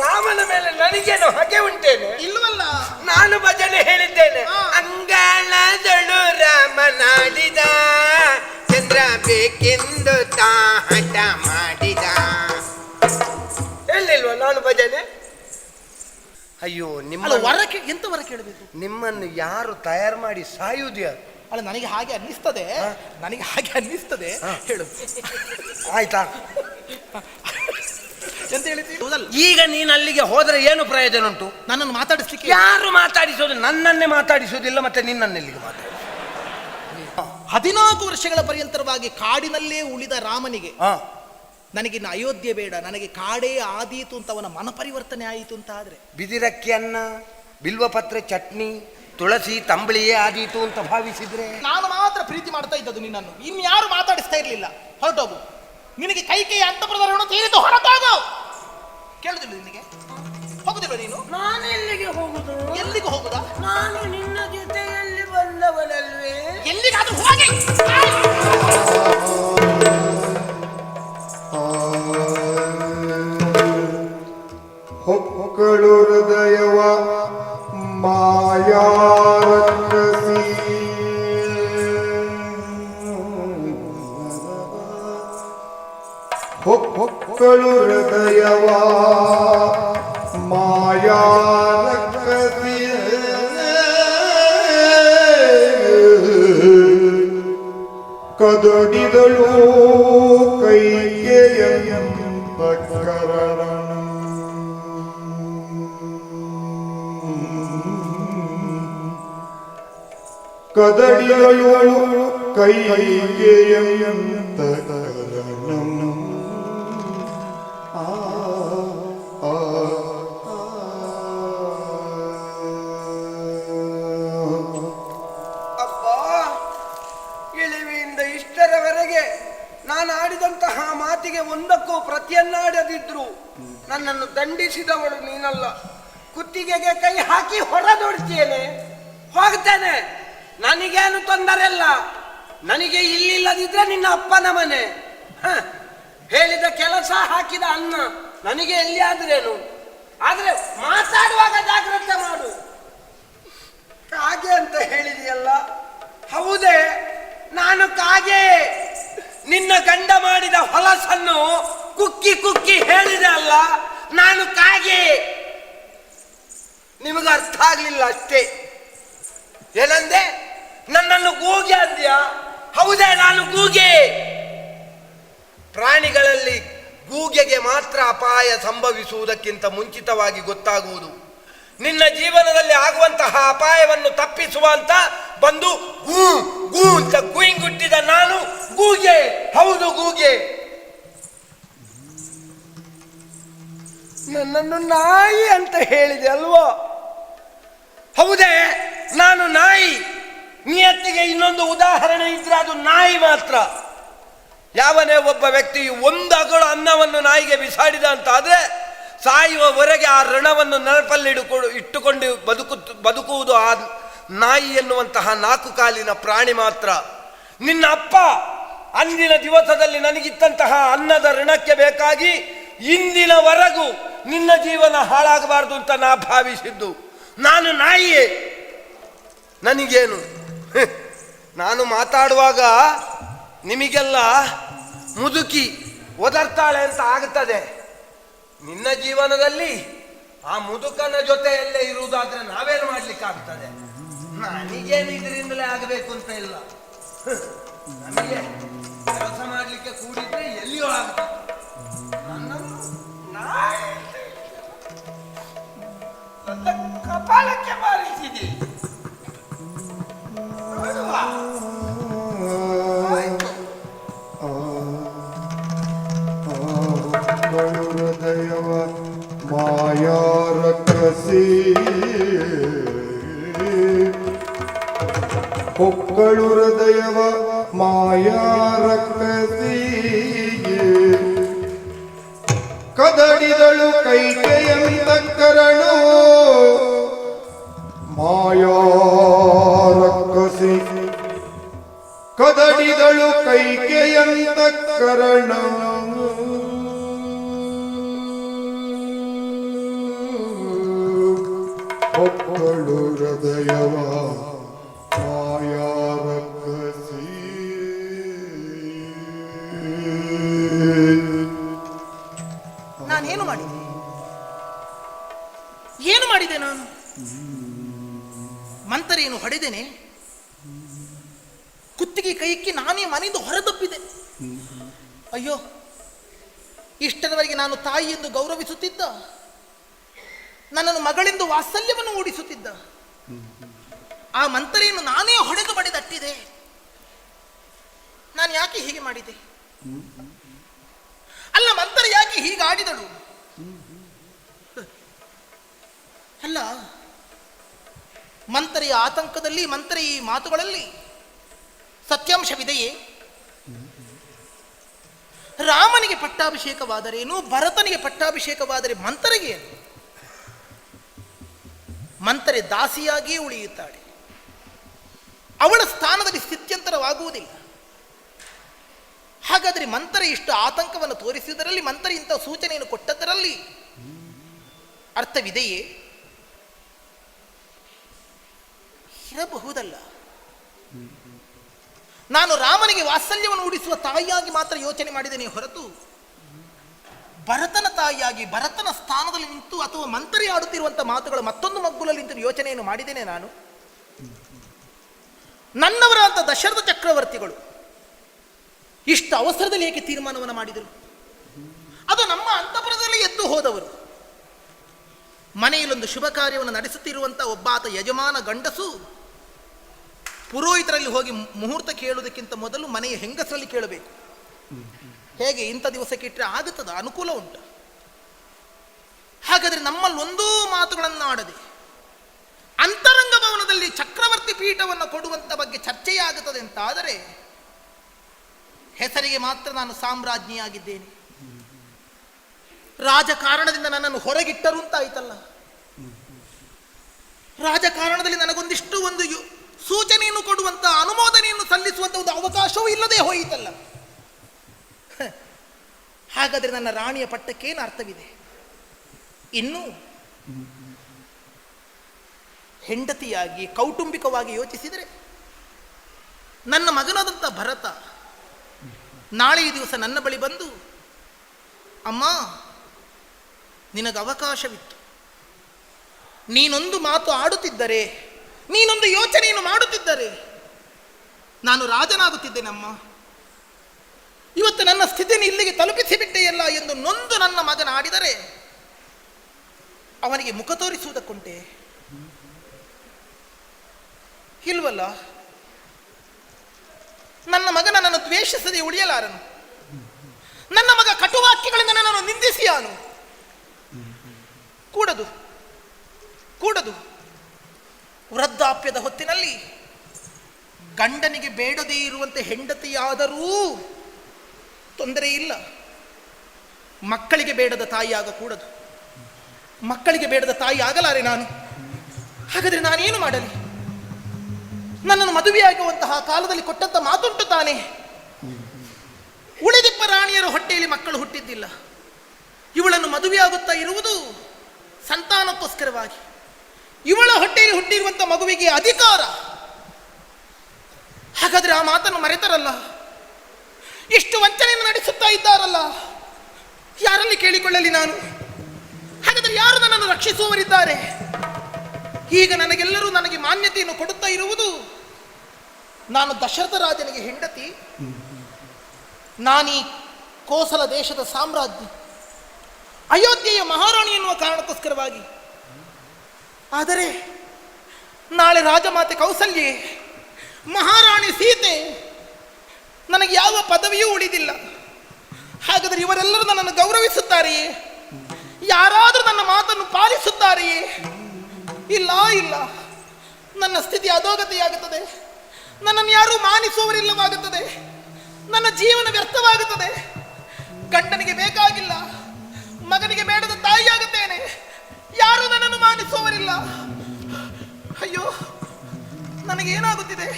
ರಾಮನ ಮೇಲೆ ನನಗೇನು ಹಾಗೆ ಉಂಟೇನೆ? ಇಲ್ವಲ್ಲ. ನಾನು ಭಜನೆ ಹೇಳಿದ್ದೇನೆ. ಅಂಗಳದಳು ರಾಮನಾಡಿದ, ಚಂದ್ರ ಬೇಕೆಂದು ತಾ ಹಠ ಮಾಡಿದ. ಹೇಳಿಲ್ವ ನಾನು ಭಜನೆ? ಅಯ್ಯೋ, ನಿಮ್ಮ ವರಕ್ಕೆ ಎಂತ ವರ ಕೇಳಬೇಕು? ನಿಮ್ಮನ್ನು ಯಾರು ತಯಾರು ಮಾಡಿ ಸಾಯುವುದ್ಯಾರು? ಅಲ್ಲ, ನನಗೆ ಹಾಗೆ ಅನ್ನಿಸ್ತದೆ. ನನಗೆ ಹಾಗೆ ಅನ್ನಿಸ್ತದೆ. ಹೇಳು. ಆಯ್ತಾ? ಎಂತ ಹೇಳಿದ್ವಿ? ಈಗ ನೀನು ಅಲ್ಲಿಗೆ ಹೋದ್ರೆ ಏನು ಪ್ರಯೋಜನ ಉಂಟು? ನನ್ನನ್ನು ಮಾತಾಡಿಸ್ಲಿಕ್ಕೆ ಯಾರು ಮಾತಾಡಿಸೋದು? ನನ್ನನ್ನೇ ಮಾತಾಡಿಸೋದಿಲ್ಲ, ಮತ್ತೆ ನಿನ್ನನ್ನೆಲ್ಲಿಗೆ ಮಾತಾಡಿ? 14 ವರ್ಷಗಳ ಪರ್ಯಂತರವಾಗಿ ಕಾಡಿನಲ್ಲೇ ಉಳಿದ ರಾಮನಿಗೆ ನನಗಿನ್ನು ಅಯೋಧ್ಯೆ ಬೇಡ, ನನಗೆ ಕಾಡೇ ಆದೀತು ಅಂತ ಅವನ ಮನಪರಿವರ್ತನೆ ಆಯಿತು ಅಂತ ಆದ್ರೆ, ಬಿದಿರಕ್ಕಿ ಅನ್ನ, ಬಿಲ್ವಪತ್ರೆ ಚಟ್ನಿ, ತುಳಸಿ ತಂಬಳಿಯೇ ಆದೀತು ಅಂತ ಭಾವಿಸಿದ್ರೆ, ನಾನು ಮಾತ್ರ ಪ್ರೀತಿ ಮಾಡ್ತಾ ಇದ್ದದ್ದು ನಿನ್ನನ್ನು, ಇನ್ಯಾರು ಮಾತಾಡಿಸ್ತಾ ಇರ್ಲಿಲ್ಲ. ಹೊರಟೋಗು. ನಿನಗೆ ಕೈಕೇಯಿ ಅಂತಃಪ್ರಧಾನ ತೀರಿದ್ದು, ಹೊರಟೋಗು. ಕೇಳುದಿಲ್ಲ ನಿನಗೆ? ಹೋಗುದಿಲ್ಲ ನೀನು? ನಾನು ಎಲ್ಲಿಗೆ ಹೋಗುದು? ಎಲ್ಲಿಗೆ ಹೋಗುದ? ನಾನು ನಿನ್ನ ಜೊತೆಯಲ್ಲಿ ಬಂದವನಲ್ವೇ? ಎಲ್ಲಿಗಾದ್ರೂ ಹೋಗಿ. ಹೊಕ್ಕಳು ಹೃದಯವ ಮಾಯಾರಸಿ, ಹೊಕ್ಕಳು ಹೃದಯವ ಮಾಯಾರಸಿ, ಕದಡಿದಳು ಕೈಗೆಯಂತ ಕರಣ, ಕದಡಿದಳು ಕೈಗೆಯಂತ ಕರಣ. ಇಳಿವಿಯಿಂದ ಇಷ್ಟರವರೆಗೆ ನಾನು ಆಡಿದಂತಹ ಮಾತಿಗೆ ಒಂದಕ್ಕೂ ಪ್ರತಿಯನ್ನಾಡದಿದ್ರು ನನ್ನನ್ನು ದಂಡಿಸಿದವಳು ನೀನಲ್ಲ. ಕುತ್ತಿಗೆಗೆ ಕೈ ಹಾಕಿ ಹೊರದೊಡ್ತೇನೆ, ಹೋಗ್ತೇನೆ, ನನಗೇನು ತೊಂದರೆ ಇಲ್ಲ. ನನಗೆ ಇಲ್ಲಿಲ್ಲದಿದ್ರೆ ನಿನ್ನ ಅಪ್ಪನ ಮನೆ, ಹೇಳಿದ ಕೆಲಸ, ಹಾಕಿದ ಅನ್ನ ನನಗೆ ಎಲ್ಲಿ ಆದ್ರೇನು. ಆದ್ರೆ ಮಾತಾಡುವಾಗ ಜಾಗ್ರತೆ ಮಾಡು. ಕಾಗೆ ಅಂತ ಹೇಳಿದೆಯಲ್ಲ, ಹೌದೇ, ನಾನು ಕಾಗೆ. ನಿನ್ನ ಗಂಡ ಮಾಡಿದ ಹೊಲಸನ್ನು ಕುಕ್ಕಿ ಕುಕ್ಕಿ ಹೇಳಿದೆ ಅಲ್ಲ, ನಾನು ಕಾಗೆ. ನಿಮಗೆ ಅರ್ಥ ಆಗ್ಲಿಲ್ಲ ಅಷ್ಟೇ. ಏನಂದೆ? ನನ್ನನ್ನು ಗೂಗೆ ಅಂದ್ಯಾ? ಹೌದೇ, ನಾನು ಗೂಗೆ. ಪ್ರಾಣಿಗಳಲ್ಲಿ ಗೂಗೆಗೆ ಮಾತ್ರ ಅಪಾಯ ಸಂಭವಿಸುವುದಕ್ಕಿಂತ ಮುಂಚಿತವಾಗಿ ಗೊತ್ತಾಗುವುದು. ನಿನ್ನ ಜೀವನದಲ್ಲಿ ಆಗುವಂತಹ ಅಪಾಯವನ್ನು ತಪ್ಪಿಸುವ ಅಂತ ಬಂದು ಗೂ ಗೂ ಅಂತ ಗುಯಿಂಗುಟ್ಟಿದ ನಾನು ಗೂಗೆ. ಹೌದು, ಗೂಗೆ. ನನ್ನನ್ನು ನಾಯಿ ಅಂತ ಹೇಳಿದೆ ಅಲ್ವೋ? ಹೌದೇ, ನಾನು ನಾಯಿ. ನಿಯತ್ತಿಗೆ ಇನ್ನೊಂದು ಉದಾಹರಣೆ ಇದ್ರೆ ಅದು ನಾಯಿ ಮಾತ್ರ. ಯಾವನೇ ಒಬ್ಬ ವ್ಯಕ್ತಿಯು ಒಂದು ಅಗಳು ಅನ್ನವನ್ನು ನಾಯಿಗೆ ಬಿಸಾಡಿದ ಅಂತ ಆದ್ರೆ ಸಾಯುವವರೆಗೆ ಆ ಋಣವನ್ನು ನೆನಪಲ್ಲಿ ಇಟ್ಟುಕೊಂಡು ಬದುಕುವುದು ಆ ನಾಯಿ ಎನ್ನುವಂತಹ 4 ಕಾಲಿನ ಪ್ರಾಣಿ ಮಾತ್ರ. ನಿನ್ನ ಅಪ್ಪ ಅಂದಿನ ದಿವಸದಲ್ಲಿ ನನಗಿತ್ತಂತಹ ಅನ್ನದ ಋಣಕ್ಕೆ ಬೇಕಾಗಿ ಇಂದಿನವರೆಗೂ ನಿನ್ನ ಜೀವನ ಹಾಳಾಗಬಾರ್ದು ಅಂತ ನಾ ಭಾವಿಸಿದ್ದು. ನಾನು ನಾಯಿಯೇ. ನನಗೇನು? ನಾನು ಮಾತಾಡುವಾಗ ನಿಮಗೆಲ್ಲ ಮುದುಕಿ ಒದರ್ತಾಳೆ ಅಂತ ಆಗುತ್ತದೆ. ನಿನ್ನ ಜೀವನದಲ್ಲಿ ಆ ಮುದುಕನ ಜೊತೆಯಲ್ಲೇ ಇರುವುದಾದ್ರೆ ನಾವೇನು ಮಾಡ್ಲಿಕ್ಕಾಗ್ತದೆ? ನನಗೇನು ಇದರಿಂದಲೇ ಆಗಬೇಕು ಅಂತ ಇಲ್ಲ. ನನಗೆ ಕೆಲಸ ಮಾಡ್ಲಿಕ್ಕೆ ಕೂಡಿದ್ರೆ ಎಲ್ಲಿಯೂ ಆಗ್ತದೆ. ನನ್ನ ಕಪಾಲಕ್ಕೆ ಬಾರಿಸಿದೆ. ಹೃದಯವ ಮಾಯಾರಕಸಿ, ಹೊಕ್ಕಳು ಹೃದಯವ ಮಾಯಾರಕಸಿ, ಕದಡಿದಳು ಕೈಕೆಯಂತ ಕರಣು, ಮಾಯಾರಕಸಿ, ಕದಡಿದಳು ಕೈಕೆಯಂತ ಕರಣ. ಒಕ್ಕಳು ಹೃದಯವ ಮಾಯಾರಕ್ಕಸಿ. ನಾನೇನು ಮಾಡಿದೆ? ಏನು ಮಾಡಿದೆ ನಾನು? ಮಂತರೇನು ಹೊಡೆದೇನೆ? ಕುತ್ತಿಗೆ ಕೈಯಿಕ್ಕಿ ನಾನೇ ಮನೆಯಿಂದ ಹೊರದಬ್ಬಿದೆ. ಅಯ್ಯೋ, ಇಷ್ಟರವರೆಗೆ ನಾನು ತಾಯಿ ಎಂದು ಗೌರವಿಸುತ್ತಿದ್ದ, ನನ್ನನ್ನು ಮಗಳೆಂದು ವಾತ್ಸಲ್ಯವನ್ನು ಓಡಿಸುತ್ತಿದ್ದ ಆ ಮಂತರೆಯನ್ನು ನಾನೇ ಹೊಡೆದು ಬಡಿದಟ್ಟಿದೆ. ನಾನು ಯಾಕೆ ಹೀಗೆ ಮಾಡಿದೆ? ಅಲ್ಲ, ಮಂತರ ಯಾಕೆ ಹೀಗೆ ಆಡಿದಳು? ಅಲ್ಲ, ಮಂತರೆಯ ಆತಂಕದಲ್ಲಿ, ಮಂತರೆಯ ಈ ಮಾತುಗಳಲ್ಲಿ ಸತ್ಯಾಂಶವಿದೆಯೇ? ರಾಮನಿಗೆ ಪಟ್ಟಾಭಿಷೇಕವಾದರೇನು, ಭರತನಿಗೆ ಪಟ್ಟಾಭಿಷೇಕವಾದರೆ ಮಂತರೆಗೆ ಏನು? ಮಂತರೆ ದಾಸಿಯಾಗಿಯೇ ಉಳಿಯುತ್ತಾಳೆ. ಅವಳ ಸ್ಥಾನದಲ್ಲಿ ಸ್ಥಿತ್ಯಂತರವಾಗುವುದಿಲ್ಲ. ಹಾಗಾದರೆ ಮಂತರೆ ಇಷ್ಟು ಆತಂಕವನ್ನು ತೋರಿಸುವುದರಲ್ಲಿ, ಮಂತರೆ ಇಂಥ ಸೂಚನೆಯನ್ನು ಕೊಟ್ಟದ್ದರಲ್ಲಿ ಅರ್ಥವಿದೆಯೇ? ಇರಬಹುದಲ್ಲ. ನಾನು ರಾಮನಿಗೆ ವಾತ್ಸಲ್ಯವನ್ನು ಉಡಿಸುವ ತಾಯಿಯಾಗಿ ಮಾತ್ರ ಯೋಚನೆ ಮಾಡಿದ್ದೇನೆ ಹೊರತು ಭರತನ ತಾಯಿಯಾಗಿ, ಭರತನ ಸ್ಥಾನದಲ್ಲಿ ನಿಂತು ಅಥವಾ ಮಂತರಿ ಆಡುತ್ತಿರುವಂಥ ಮಾತುಗಳ ಮತ್ತೊಂದು ಮಗ್ಗುಲಲ್ಲಿ ನಿಂತು ಯೋಚನೆಯನ್ನು ಮಾಡಿದ್ದೇನೆ ನಾನು. ನನ್ನವರಾದ ದಶರಥ ಚಕ್ರವರ್ತಿಗಳು ಇಷ್ಟು ಅವಸರದಲ್ಲಿ ಏಕೆ ತೀರ್ಮಾನವನ್ನು ಮಾಡಿದರು? ಅದು ನಮ್ಮ ಅಂತಃಪುರದಲ್ಲಿ ಎದ್ದು ಹೋದವರು. ಮನೆಯಲ್ಲೊಂದು ಶುಭ ಕಾರ್ಯವನ್ನು ನಡೆಸುತ್ತಿರುವಂಥ ಒಬ್ಬಾತ ಯಜಮಾನ ಗಂಡಸು ಪುರೋಹಿತರಲ್ಲಿ ಹೋಗಿ ಮುಹೂರ್ತ ಕೇಳುವುದಕ್ಕಿಂತ ಮೊದಲು ಮನೆಯ ಹೆಂಗಸರಲ್ಲಿ ಕೇಳಬೇಕು. ಹೇಗೆ ಇಂಥ ದಿವಸಕ್ಕೆ ಇಟ್ಟರೆ ಆಗುತ್ತದೆ, ಅನುಕೂಲ ಉಂಟು. ಹಾಗಾದರೆ ನಮ್ಮಲ್ಲಿ ಒಂದೂ ಮಾತುಗಳನ್ನು ಆಡದೆ ಅಂತರಂಗ ಭವನದಲ್ಲಿ ಚಕ್ರವರ್ತಿ ಪೀಠವನ್ನು ಕೊಡುವಂಥ ಬಗ್ಗೆ ಚರ್ಚೆಯಾಗುತ್ತದೆ ಅಂತ ಆದರೆ ಹೆಸರಿಗೆ ಮಾತ್ರ ನಾನು ಸಾಮ್ರಾಜ್ಞಿಯಾಗಿದ್ದೇನೆ, ರಾಜಕಾರಣದಿಂದ ನನ್ನನ್ನು ಹೊರಗಿಟ್ಟರು ಅಂತ ಆಯ್ತಲ್ಲ. ರಾಜಕಾರಣದಲ್ಲಿ ನನಗೊಂದಿಷ್ಟು ಒಂದು ಸೂಚನೆಯನ್ನು ಕೊಡುವಂಥ, ಅನುಮೋದನೆಯನ್ನು ಸಲ್ಲಿಸುವಂಥ ಒಂದು ಅವಕಾಶವೂ ಇಲ್ಲದೆ ಹೋಯಿತಲ್ಲ. ಹಾಗಾದರೆ ನನ್ನ ರಾಣಿಯ ಪಟ್ಟಕ್ಕೇನು ಅರ್ಥವಿದೆ? ಇನ್ನು ಹೆಂಡತಿಯಾಗಿ ಕೌಟುಂಬಿಕವಾಗಿ ಯೋಚಿಸಿದರೆ ನನ್ನ ಮಗನಾದಂಥ ಭರತ ನಾಳೆ ಈ ದಿವಸ ನನ್ನ ಬಳಿ ಬಂದು, ಅಮ್ಮ ನಿನಗೆ ಅವಕಾಶವಿತ್ತು, ನೀನೊಂದು ಮಾತು ಆಡುತ್ತಿದ್ದರೆ, ನೀನೊಂದು ಯೋಚನೆಯನ್ನು ಮಾಡುತ್ತಿದ್ದರೆ ನಾನು ರಾಜನಾಗುತ್ತಿದ್ದೇನಮ್ಮ, ಇವತ್ತು ನನ್ನ ಸ್ಥಿತಿಯನ್ನು ಇಲ್ಲಿಗೆ ತಲುಪಿಸಿಬಿಟ್ಟೆಯಲ್ಲ ಎಂದು ನೊಂದು ನನ್ನ ಮಗನ ಆಡಿದರೆ ಅವನಿಗೆ ಮುಖ ತೋರಿಸುವುದಕ್ಕುಂಟೆ? ಇಲ್ವಲ್ಲ. ನನ್ನ ಮಗ ನನ್ನನ್ನು ದ್ವೇಷಿಸದೆ ಉಳಿಯಲಾರನು. ನನ್ನ ಮಗ ಕಟುವಾಕ್ಯಗಳಿಂದ ನನ್ನನ್ನು ನಿಂದಿಸಿಯಾನು. ಕೂಡದು ಕೂಡದು. ವೃದ್ಧಾಪ್ಯದ ಹೊತ್ತಿನಲ್ಲಿ ಗಂಡನಿಗೆ ಬೇಡದೇ ಇರುವಂತೆ ಹೆಂಡತಿಯಾದರೂ ತೊಂದರೆ ಇಲ್ಲ, ಮಕ್ಕಳಿಗೆ ಬೇಡದ ತಾಯಿ ಆಗಕೂಡದು. ಮಕ್ಕಳಿಗೆ ಬೇಡದ ತಾಯಿ ಆಗಲಾರೆ ನಾನು. ಹಾಗಾದರೆ ನಾನೇನು ಮಾಡಲಿ? ನನ್ನನ್ನು ಮದುವೆಯಾಗುವಂತಹ ಕಾಲದಲ್ಲಿ ಕೊಟ್ಟಂತ ಮಾತುಂಟು ತಾನೆ, ಉಳಿದಿಬ್ಬ ರಾಣಿಯರ ಹೊಟ್ಟೆಯಲ್ಲಿ ಮಕ್ಕಳು ಹುಟ್ಟಿದ್ದಿಲ್ಲ. ಇವಳನ್ನು ಮದುವೆಯಾಗುತ್ತಾ ಇರುವುದು ಸಂತಾನಕ್ಕೋಸ್ಕರವಾಗಿ. ಇವಳ ಹೊಟ್ಟೆಯಲ್ಲಿ ಹುಟ್ಟಿರುವಂಥ ಮಗುವಿಗೆ ಅಧಿಕಾರ. ಹಾಗಾದರೆ ಆ ಮಾತನ್ನು ಮರೆತರಲ್ಲ, ಇಷ್ಟು ವಂಚನೆಯನ್ನು ನಡೆಸುತ್ತಾ ಇದ್ದಾರಲ್ಲ, ಯಾರಲ್ಲಿ ಕೇಳಿಕೊಳ್ಳಲಿ ನಾನು? ಹಾಗಾದರೆ ಯಾರು ನನ್ನನ್ನು ರಕ್ಷಿಸುವವರಿದ್ದಾರೆ? ಈಗ ನನಗೆಲ್ಲರೂ ನನಗೆ ಮಾನ್ಯತೆಯನ್ನು ಕೊಡುತ್ತಾ ಇರುವುದು, ನಾನು ದಶರಥ ರಾಜನಿಗೆ ಹೆಂಡತಿ, ನಾನೀ ಕೋಸಲ ದೇಶದ ಸಾಮ್ರಾಜ್ಞಿ, ಅಯೋಧ್ಯೆಯ ಮಹಾರಾಣಿ ಎನ್ನುವ ಕಾರಣಕ್ಕೋಸ್ಕರವಾಗಿ. ಆದರೆ ನಾಳೆ ರಾಜಮಾತೆ ಕೌಸಲ್ಯೆ, ಮಹಾರಾಣಿ ಸೀತೆ, ನನಗೆ ಯಾವ ಪದವಿಯೂ ಉಳಿದಿಲ್ಲ. ಹಾಗಾದರೆ ಇವರೆಲ್ಲರೂ ನನ್ನನ್ನು ಗೌರವಿಸುತ್ತಾರೆಯೇ? ಯಾರಾದರೂ ನನ್ನ ಮಾತನ್ನು ಪಾಲಿಸುತ್ತಾರೆಯೇ? ಇಲ್ಲ ಇಲ್ಲ. ನನ್ನ ಸ್ಥಿತಿ ಅಧೋಗತಿಯಾಗುತ್ತದೆ. ನನ್ನನ್ನು ಯಾರೂ ಮಾನಿಸುವವರಿಲ್ಲವಾಗುತ್ತದೆ. ನನ್ನ ಜೀವನ ವ್ಯರ್ಥವಾಗುತ್ತದೆ. ಗಂಡನಿಗೆ ಬೇಕಾಗಿಲ್ಲ, ಮಗನಿಗೆ ಬೇಡದ ತಾಯಿಯಾಗುತ್ತೇನೆ. ಯಾರೂ ನನ್ನನ್ನು ಮಾನಿಸುವವರಿಲ್ಲ. ಅಯ್ಯೋ, ನನಗೇನಾಗುತ್ತಿದೆ?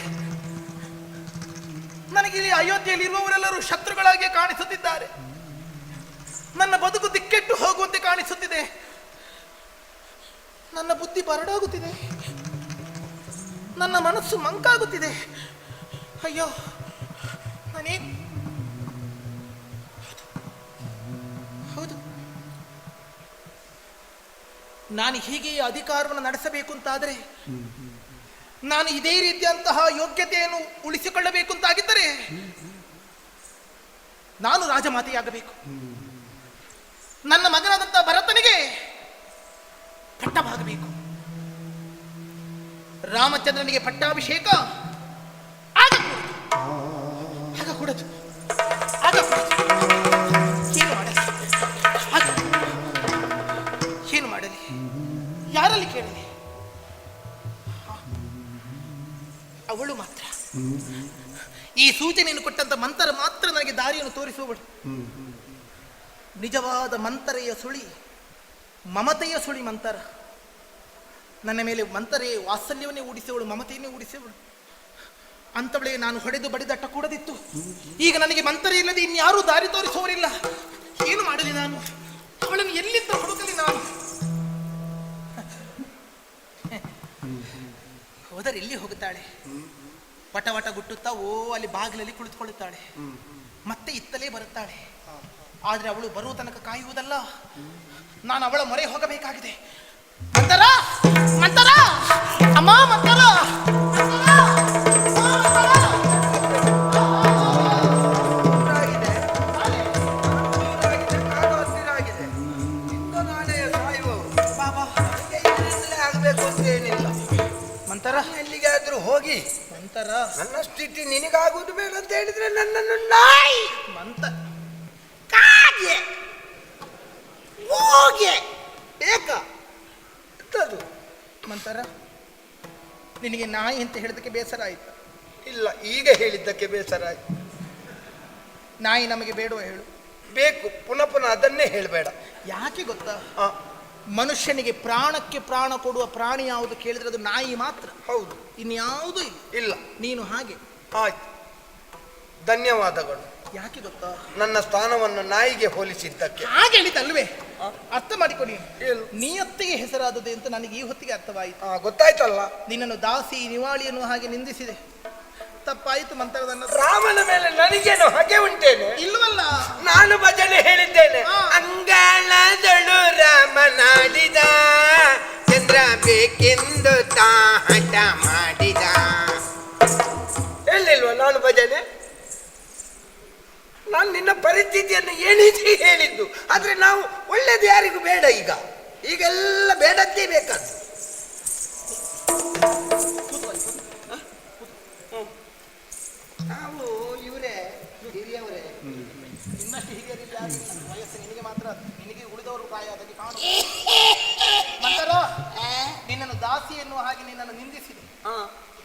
ನನಗೆ ಇಲ್ಲಿ ಅಯೋಧ್ಯೆಯಲ್ಲಿ ಇರುವವರೆಲ್ಲರೂ ಶತ್ರುಗಳಾಗಿ ಕಾಣಿಸುತ್ತಿದ್ದಾರೆ. ನನ್ನ ಬದುಕು ದಿಕ್ಕೆಟ್ಟು ಹೋಗುವಂತೆ ಕಾಣಿಸುತ್ತಿದೆ. ನನ್ನ ಬುದ್ಧಿ ಬರಡಾಗುತ್ತಿದೆ, ನನ್ನ ಮನಸ್ಸು ಮಂಕಾಗುತ್ತಿದೆ. ಅಯ್ಯೋ, ನಾನೇ ಹೌದು, ನಾನು ಹೀಗೆ ಅಧಿಕಾರವನ್ನು ನಡೆಸಬೇಕು ಅಂತಾದರೆ, ನಾನು ಇದೇ ರೀತಿಯಂತಹ ಯೋಗ್ಯತೆಯನ್ನು ಉಳಿಸಿಕೊಳ್ಳಬೇಕು ಅಂತಾಗಿದ್ದರೆ ನಾನು ರಾಜಮಾತೆಯಾಗಬೇಕು. ನನ್ನ ಮಗನಾದಂತಹ ಭರತನಿಗೆ ಪಟ್ಟವಾಗಬೇಕು. ರಾಮಚಂದ್ರನಿಗೆ ಪಟ್ಟಾಭಿಷೇಕ ಆಗಕೂಡದು. ಏನು ಮಾಡಲಿ? ಯಾರಲ್ಲಿ ಕೇಳಲಿ? ಅವಳು ಮಾತ್ರ, ಈ ಸೂಚನೆಯನ್ನು ಕೊಟ್ಟಂತ ಮಂತರ ಮಾತ್ರ ನನಗೆ ದಾರಿಯನ್ನು ತೋರಿಸುವವಳು. ನಿಜವಾದ ಮಂತರೆಯ ಸುಳಿ, ಮಮತೆಯ ಸುಳಿ ಮಂತರ. ನನ್ನ ಮೇಲೆ ಮಂತರೆ ವಾತ್ಸಲ್ಯವನ್ನೇ ಉಡಿಸುವವಳು, ಮಮತೆಯನ್ನೇ ಉಡಿಸುವವಳು. ಅಂಥವಳೇ ನಾನು ಹೊಡೆದು ಬಡಿದಟ್ಟ ಕೂಡದಿತ್ತು. ಈಗ ನನಗೆ ಮಂತರೆ ಇಲ್ಲದೆ ಇನ್ಯಾರೂ ದಾರಿ ತೋರಿಸುವವರಿಲ್ಲ. ಏನು ಮಾಡಲಿ ನಾನು? ಅವಳನ್ನು ಎಲ್ಲಿಂದ ಹುಡುಕಲಿ ನಾನು? ಹೋದರೆ ಎಲ್ಲಿ ಹೋಗುತ್ತಾಳೆ? ವಟ ವಟ ಗುಟ್ಟುತ್ತಾ ಅಲ್ಲಿ ಬಾಗಿಲಲ್ಲಿ ಕುಳಿತುಕೊಳ್ಳುತ್ತಾಳೆ, ಮತ್ತೆ ಇತ್ತಲೇ ಬರುತ್ತಾಳೆ. ಆದರೆ ಅವಳು ಬರುವ ತನಕ ಕಾಯುವುದಲ್ಲ, ನಾನು ಅವಳ ಮೊರೆ ಹೋಗಬೇಕಾಗಿದೆ. ಮಂತರ, ಮಂತರ, ಅಮ್ಮ ಮಂತರ, ಎಲ್ಲಿಗಾದ್ರೂ ಹೋಗಿ ಮಂತರ, ನನ್ನ ಸ್ಥಿತಿ ನಿನಗಾಗುವುದು ಬೇಡ ಅಂತ ಹೇಳಿದ್ರೆ ನನ್ನನ್ನು ನಾಯಿ ಮಂತ ಕಾಗೆ ಹೋಗೆ ಬೇಕಾ ಎಂತದು? ಮಂತರ, ನಿನಗೆ ನಾಯಿ ಅಂತ ಹೇಳಿದಕ್ಕೆ ಬೇಸರ ಆಯ್ತು? ಇಲ್ಲ, ಈಗ ಹೇಳಿದ್ದಕ್ಕೆ ಬೇಸರ ಆಯ್ತು. ನಾಯಿ ನಮಗೆ ಬೇಡವ ಹೇಳು? ಬೇಕು, ಪುನಃ ಪುನಃ ಅದನ್ನೇ ಹೇಳಬೇಡ. ಯಾಕೆ ಗೊತ್ತಾ? ಮನುಷ್ಯನಿಗೆ ಪ್ರಾಣಕ್ಕೆ ಪ್ರಾಣ ಕೊಡುವ ಪ್ರಾಣಿ ಯಾವುದು ಕೇಳಿದ್ರೆ ಅದು ನಾಯಿ ಮಾತ್ರ. ಹೌದು, ಇನ್ಯಾವುದೂ ಇಲ್ಲ. ನೀನು ಹಾಗೆ. ಆಯ್ತು, ಧನ್ಯವಾದಗಳು. ಯಾಕೆ ಗೊತ್ತಾ? ನನ್ನ ಸ್ಥಾನವನ್ನು ನಾಯಿಗೆ ಹೋಲಿಸಿದ್ದಕ್ಕೆ. ಹಾಗೆ ಹೇಳಿತಲ್ವೇ? ಅರ್ಥ ಮಾಡಿಕೊಡಿ. ಏನು? ನಿಯತ್ತಿಗೆ ಹೆಸರಾದದೆ ಅಂತ ನನಗೆ ಈ ಹೊತ್ತಿಗೆ ಅರ್ಥವಾಯಿತು. ಗೊತ್ತಾಯ್ತಲ್ಲ. ನಿನ್ನನ್ನು ದಾಸಿ ನಿವಾಳಿಯನ್ನು ಹಾಗೆ ನಿಂದಿಸಿದೆ, ತಪ್ಪಾಯಿತು ಮಂತ್ರ. ನನ್ನ ರಾಮನ ಮೇಲೆ ನನಗೇನು ಹಾಗೆ ಉಂಟೇನೆ? ಇಲ್ವಲ್ಲ, ನಾನು ಭಜನೆ ಹೇಳಿದ್ದೇನೆ. ಅಂಗಳದಳು ರಾಮನಾಡಿದ, ಚಂದ್ರ ಬೇಕೆಂದು ತಾಹಟ ಮಾಡಿದ. ಹೇಳಿಲ್ವ ನಾನು ಭಜನೆ? ನಾನು ನಿನ್ನ ಪರಿಸ್ಥಿತಿಯನ್ನು ಎಣಿಸಿ ಹೇಳಿದ್ದು. ಆದ್ರೆ ನಾವು ಒಳ್ಳೇದು ಯಾರಿಗೂ ಬೇಡ. ಈಗೆಲ್ಲ ಬೇಡದ್ದೇ ಬೇಕಾದ್ದು. ನಾವು ಇವರೇ ಹಿರಿಯವರೇ, ಇನ್ನಷ್ಟು ಹಿರಿಯರಿಲ್ಲ. ವಯಸ್ಸು ನಿನಗೆ ಮಾತ್ರ, ನಿನಗೆ ಉಳಿದವರು ಪ್ರಾಯ ಅದಕ್ಕೆ ಕಾಣು. ಮಂತರ, ನಿನ್ನನ್ನು ದಾಸಿ ಎನ್ನುವ ಹಾಗೆ ನಿನ್ನನ್ನು ನಿಂದಿಸಿದೆ,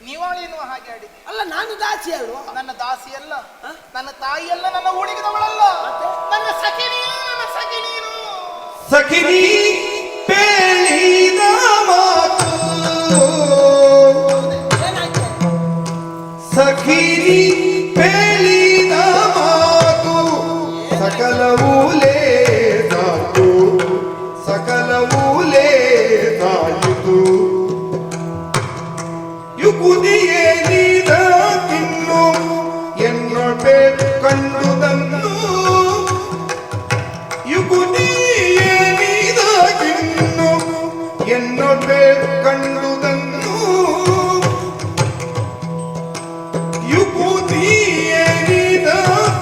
ನಿವಾಳಿ ಎನ್ನುವ ಹಾಗೆ ಆಡಿದೆ. ಅಲ್ಲ, ನಾನು ದಾಸಿ ಅಲ್ವಾ? ನನ್ನ ದಾಸಿ ಅಲ್ಲ, ನನ್ನ ತಾಯಿ ಅಲ್ಲ, ನನ್ನ ಊಳಿಗದವಳಲ್ಲ, ನನ್ನ ಸಖಿ ನೀನು, ನನ್ನ ಸಖಿ ನೀನು. ಸಖಿನಿ ಪೇಳಿದ ಮಾತು, ಸಖಿನಿ ಪೇಳಿದ ಮಾತು, ಸಕಲವೂಲೇ ಸಾಕು, ಸಕಲವೂಲೇ ಸಾಯಿತು. ಯುಕುದಿಯೇ ನೀದ ತಿನ್ನು ಎನ್ನೊಬ್ಬೆ ಕಂಡುದನ್ನು, ಯುಕುದಿಯೇ ನೀದ ತಿನ್ನು ಎನ್ನೊಬ್ಬೆ ಕಂಡುದನ್ನು, ಯುಕುದಿಯೇ ನೀದ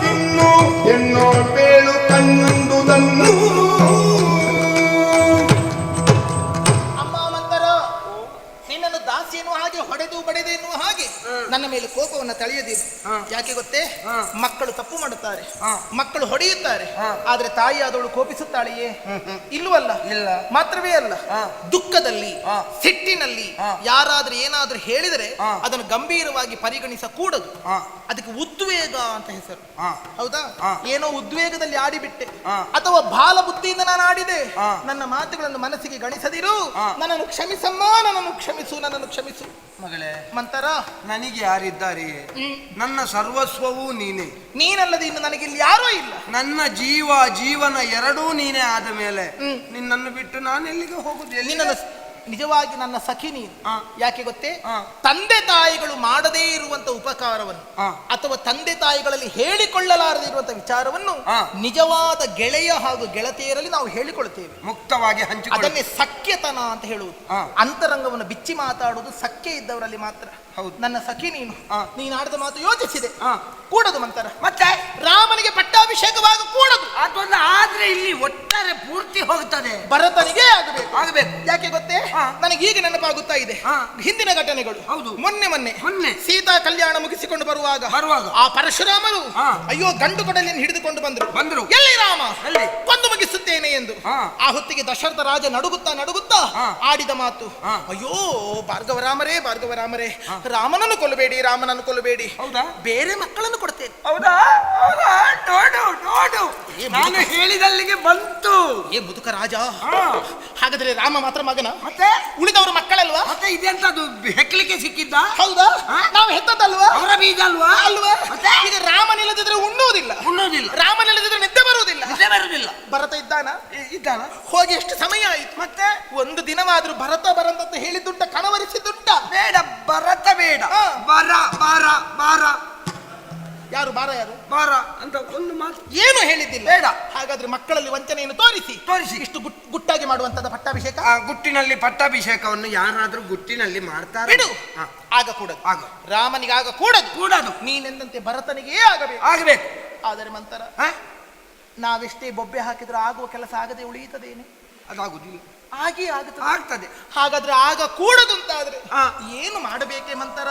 ತಿನ್ನು ಎನ್ನೊಬ್ಬೆಳು ಕಂಡುದನ್ನು. ಅಮ್ಮ ಮಂತರ, ನಿನ್ನನ್ನು ದಾಸಿ ಎನ್ನುವ ಹಾಗೆ ಹೊಡೆದು ಬಡೆದು ಎನ್ನುವ ಹಾಗೆ ನನ್ನ ಮೇಲೆ ಕೋಪವನ್ನು ತಳೆಯದಿರು. ಯಾಕೆ ಗೊತ್ತೇ? ಮಕ್ಕಳು ತಪ್ಪು ಮಾಡುತ್ತಾರೆ, ಮಕ್ಕಳು ಹೊಡೆಯುತ್ತಾರೆ, ಆದ್ರೆ ತಾಯಿ ಆದವಳು ಕೋಪಿಸುತ್ತಾಳೆಯೇ? ಇಲ್ಲವಲ್ಲ. ಇಲ್ಲ. ಮಾತ್ರವೇ ಅಲ್ಲ, ದುಃಖದಲ್ಲಿ ಸಿಟ್ಟಿನಲ್ಲಿ ಯಾರಾದ್ರೂ ಏನಾದ್ರೂ ಹೇಳಿದರೆ ಅದನ್ನು ಗಂಭೀರವಾಗಿ ಪರಿಗಣಿಸಕೂಡದು. ಅದಕ್ಕೆ ಉದ್ವೇಗ ಅಂತ ಹೆಸರು. ಹೌದಾ? ಏನೋ ಉದ್ವೇಗದಲ್ಲಿ ಆಡಿಬಿಟ್ಟೆ ಅಥವಾ ಬಾಲ ಬುದ್ಧಿಯಿಂದ ನಾನು ಆಡಿದೆ, ನನ್ನ ಮಾತುಗಳನ್ನು ಮನಸ್ಸಿಗೆ ಗಣಿಸದಿರು. ನನ್ನನ್ನು ಕ್ಷಮಿಸಮ್ಮ, ನನ್ನನ್ನು ಕ್ಷಮಿಸು, ನನ್ನನ್ನು ಕ್ಷಮಿಸು. ಮಗಳೇ ಮಂತರ, ನನಗೆ ಯಾರಿದ್ದಾರೆ? ನನ್ನ ಸರ್ವಸ್ವವೂ ನೀನೇ. ನೀನಲ್ಲದೆ ಇನ್ನು ನನಗೆ ಇಲ್ಲಿ ಯಾರೂ ಇಲ್ಲ. ನನ್ನ ಜೀವನ ಎರಡೂ ನೀನೇ ಆದ ಮೇಲೆ ನಿನ್ನನ್ನು ಬಿಟ್ಟು ನಾನು ಎಲ್ಲಿಗೆ ಹೋಗುದು? ನಿನ್ನನ್ನು ನಿಜವಾಗಿ ನನ್ನ ಸಖಿ ನೀನು. ಆ. ಯಾಕೆ ಗೊತ್ತೇ? ಆ. ತಂದೆ ತಾಯಿಗಳು ಮಾಡದೇ ಇರುವಂತ ಉಪಕಾರವನ್ನು ಆ. ಅಥವಾ ತಂದೆ ತಾಯಿಗಳಲ್ಲಿ ಹೇಳಿಕೊಳ್ಳಲಾರದೆ ಇರುವಂತ ವಿಚಾರವನ್ನು ಆ. ನಿಜವಾದ ಗೆಳೆಯ ಹಾಗೂ ಗೆಳತಿಯರಲ್ಲಿ ನಾವು ಹೇಳಿಕೊಳ್ತೇವೆ. ಮುಕ್ತವಾಗಿ ಹಂಚಿಕೊಳ್ಳಿ. ಅದನ್ನೇ ಸಖ್ಯತನ ಅಂತ ಹೇಳುವುದು. ಆ. ಅಂತರಂಗವನ್ನು ಬಿಚ್ಚಿ ಮಾತಾಡುವುದು ಸಖ್ಯ ಇದ್ದವರಲ್ಲಿ ಮಾತ್ರ. ಹೌದು. ನನ್ನ ಸಖಿ ನೀನು. ಆ. ನೀನು ಆಡಿದ ಮಾತು ಯೋಚಿಸಿದೆ. ಆ. ಕೂಡದು ಮಂತರ. ಮತ್ತೆ ರಾಮನಿಗೆ ಪಟ್ಟಾಭಿಷೇಕವಾಗ ಕೂಡದು. ಅದೊಂದು ಆದ್ರೆ ಇಲ್ಲಿ ಒಟ್ಟಾರೆ ಪೂರ್ತಿ ಹೋಗ್ತದೆ. ಭರತನಿಗೆ ಆಗಬೇಕು. ಆಗಬೇಕು. ಯಾಕೆ ಗೊತ್ತೇ? ಆ. ನನಗೆ ಈಗ ನೆನಪಾಗುತ್ತಾ ಇದೆ ಆ. ಹಿಂದಿನ ಘಟನೆಗಳು. ಹೌದು. ಮೊನ್ನೆ ಸೀತಾ ಕಲ್ಯಾಣ ಮುಗಿಸಿಕೊಂಡು ಬರುವಾಗ ಆ ಪರಶುರಾಮರು ಆ. ಅಯ್ಯೋ ಗಂಡು ಕೊಡಲಿಯನ್ನು ಹಿಡಿದುಕೊಂಡು ಬಂದರು. ಎಲ್ಲಿ ರಾಮ? ಎಲ್ಲಿ? ಕೊಂದು ಮುಗಿಸುತ್ತೇನೆ ಎಂದು. ಆ. ಆ ಹೊತ್ತಿಗೆ ದಶರಥ ರಾಜ ನಡುಗುತ್ತಾ ಆ. ಆಡಿದ ಮಾತು, ಆ. ಅಯ್ಯೋ ಭಾರ್ಗವರಾಮರೇ ರಾಮನನ್ನು ಕೊಲ್ಲಬೇಡಿ. ಹೌದಾ? ಬೇರೆ ಮಕ್ಕಳನ್ನು ಕೊಡ್ತೇನೆ. ಹೌದಾ? ನೋಡು ನಾನು ಹೇಳಿದಲ್ಲಿಗೆ ಬಂತು. ಏ ಮುದುಕ ರಾಜ, ಆ. ಹಾಗಾದ್ರೆ ರಾಮ ಮಾತ್ರ ಮಗನ? ಮತ್ತೆ ಉಳಿದವರು ಮಕ್ಕಳಲ್ವಾ? ಮತ್ತೆ ಇದೆಂತದು ಹೆಕ್ಲಿಕ್ಕೆ ಸಿಕ್ಕಿದ್ದ? ಹೌದಾ? ಆ? ನಾವು ಹೆತ್ತದಲ್ವಾ? ಅವರ ಬೀಜ ಅಲ್ವಾ? ಅಲ್ವಾ? ಮತ್ತೆ? ಈಗ ರಾಮನಿಲ್ಲದಿದ್ರೆ ಉಣ್ಣುವುದಿಲ್ಲ, ರಾಮನಿಲ್ಲದಿದ್ರೆ ನಿದ್ದೆ ಬರುವುದಿಲ್ಲ. ಭರತ ಇದ್ದಾನ? ಇದ್ದಾನ? ಹೋಗಿ ಎಷ್ಟು ಸಮಯ ಆಯ್ತು? ಮತ್ತೆ ಒಂದು ದಿನವಾದ್ರೂ ಭರತ ಬರಂತ ಹೇಳಿದ್ದುಂಟ, ಕನವರಿಸಿದ್ದುಂಟ? ಬೇಡ, ಭರತ ಬೇಡ. ಆ. ಬಾರ ಯಾರು ಬಾರ ಅಂತ ಒಂದು ಮಾತು ಏನು ಹೇಳಿದ್ದಿಲ್ಲ. ಬೇಡ. ಹಾಗಾದ್ರೆ ಮಕ್ಕಳಲ್ಲಿ ವಂಚನೆಯನ್ನು ತೋರಿಸಿ ಇಷ್ಟು ಗುಟ್ಟಾಗಿ ಮಾಡುವಂತದ ಪಟ್ಟಾಭಿಷೇಕ? ಆ ಗುಟ್ಟಿನಲ್ಲಿ ಪಟ್ಟಾಭಿಷೇಕವನ್ನು ಯಾರಾದ್ರೂ ಗುಟ್ಟಿನಲ್ಲಿ ಮಾಡ್ತಾರೆ. ಬಿಡು. ಆ. ಆಗ ಕೂಡದು. ರಾಮನಿಗೆ ಆಗ ಕೂಡದು. ನೀನೆಂದಂತೆ ಭರತನಿಗೆ ಆಗಬೇಕು. ಆದರೆ ಮಂತರ ನಾವೆಷ್ಟೇ ಬೊಬ್ಬೆ ಹಾಕಿದ್ರೆ ಆಗುವ ಕೆಲಸ ಆಗದೆ ಉಳಿಯುತ್ತದೇನೆ? ಅದಾಗುದಿಲ್ಲ. ಆಗ್ತದೆ. ಹಾಗಾದ್ರೆ ಆಗ ಕೂಡದು ಅಂತಾದ್ರೆ ಏನು ಮಾಡಬೇಕೆ ಮಂತರ?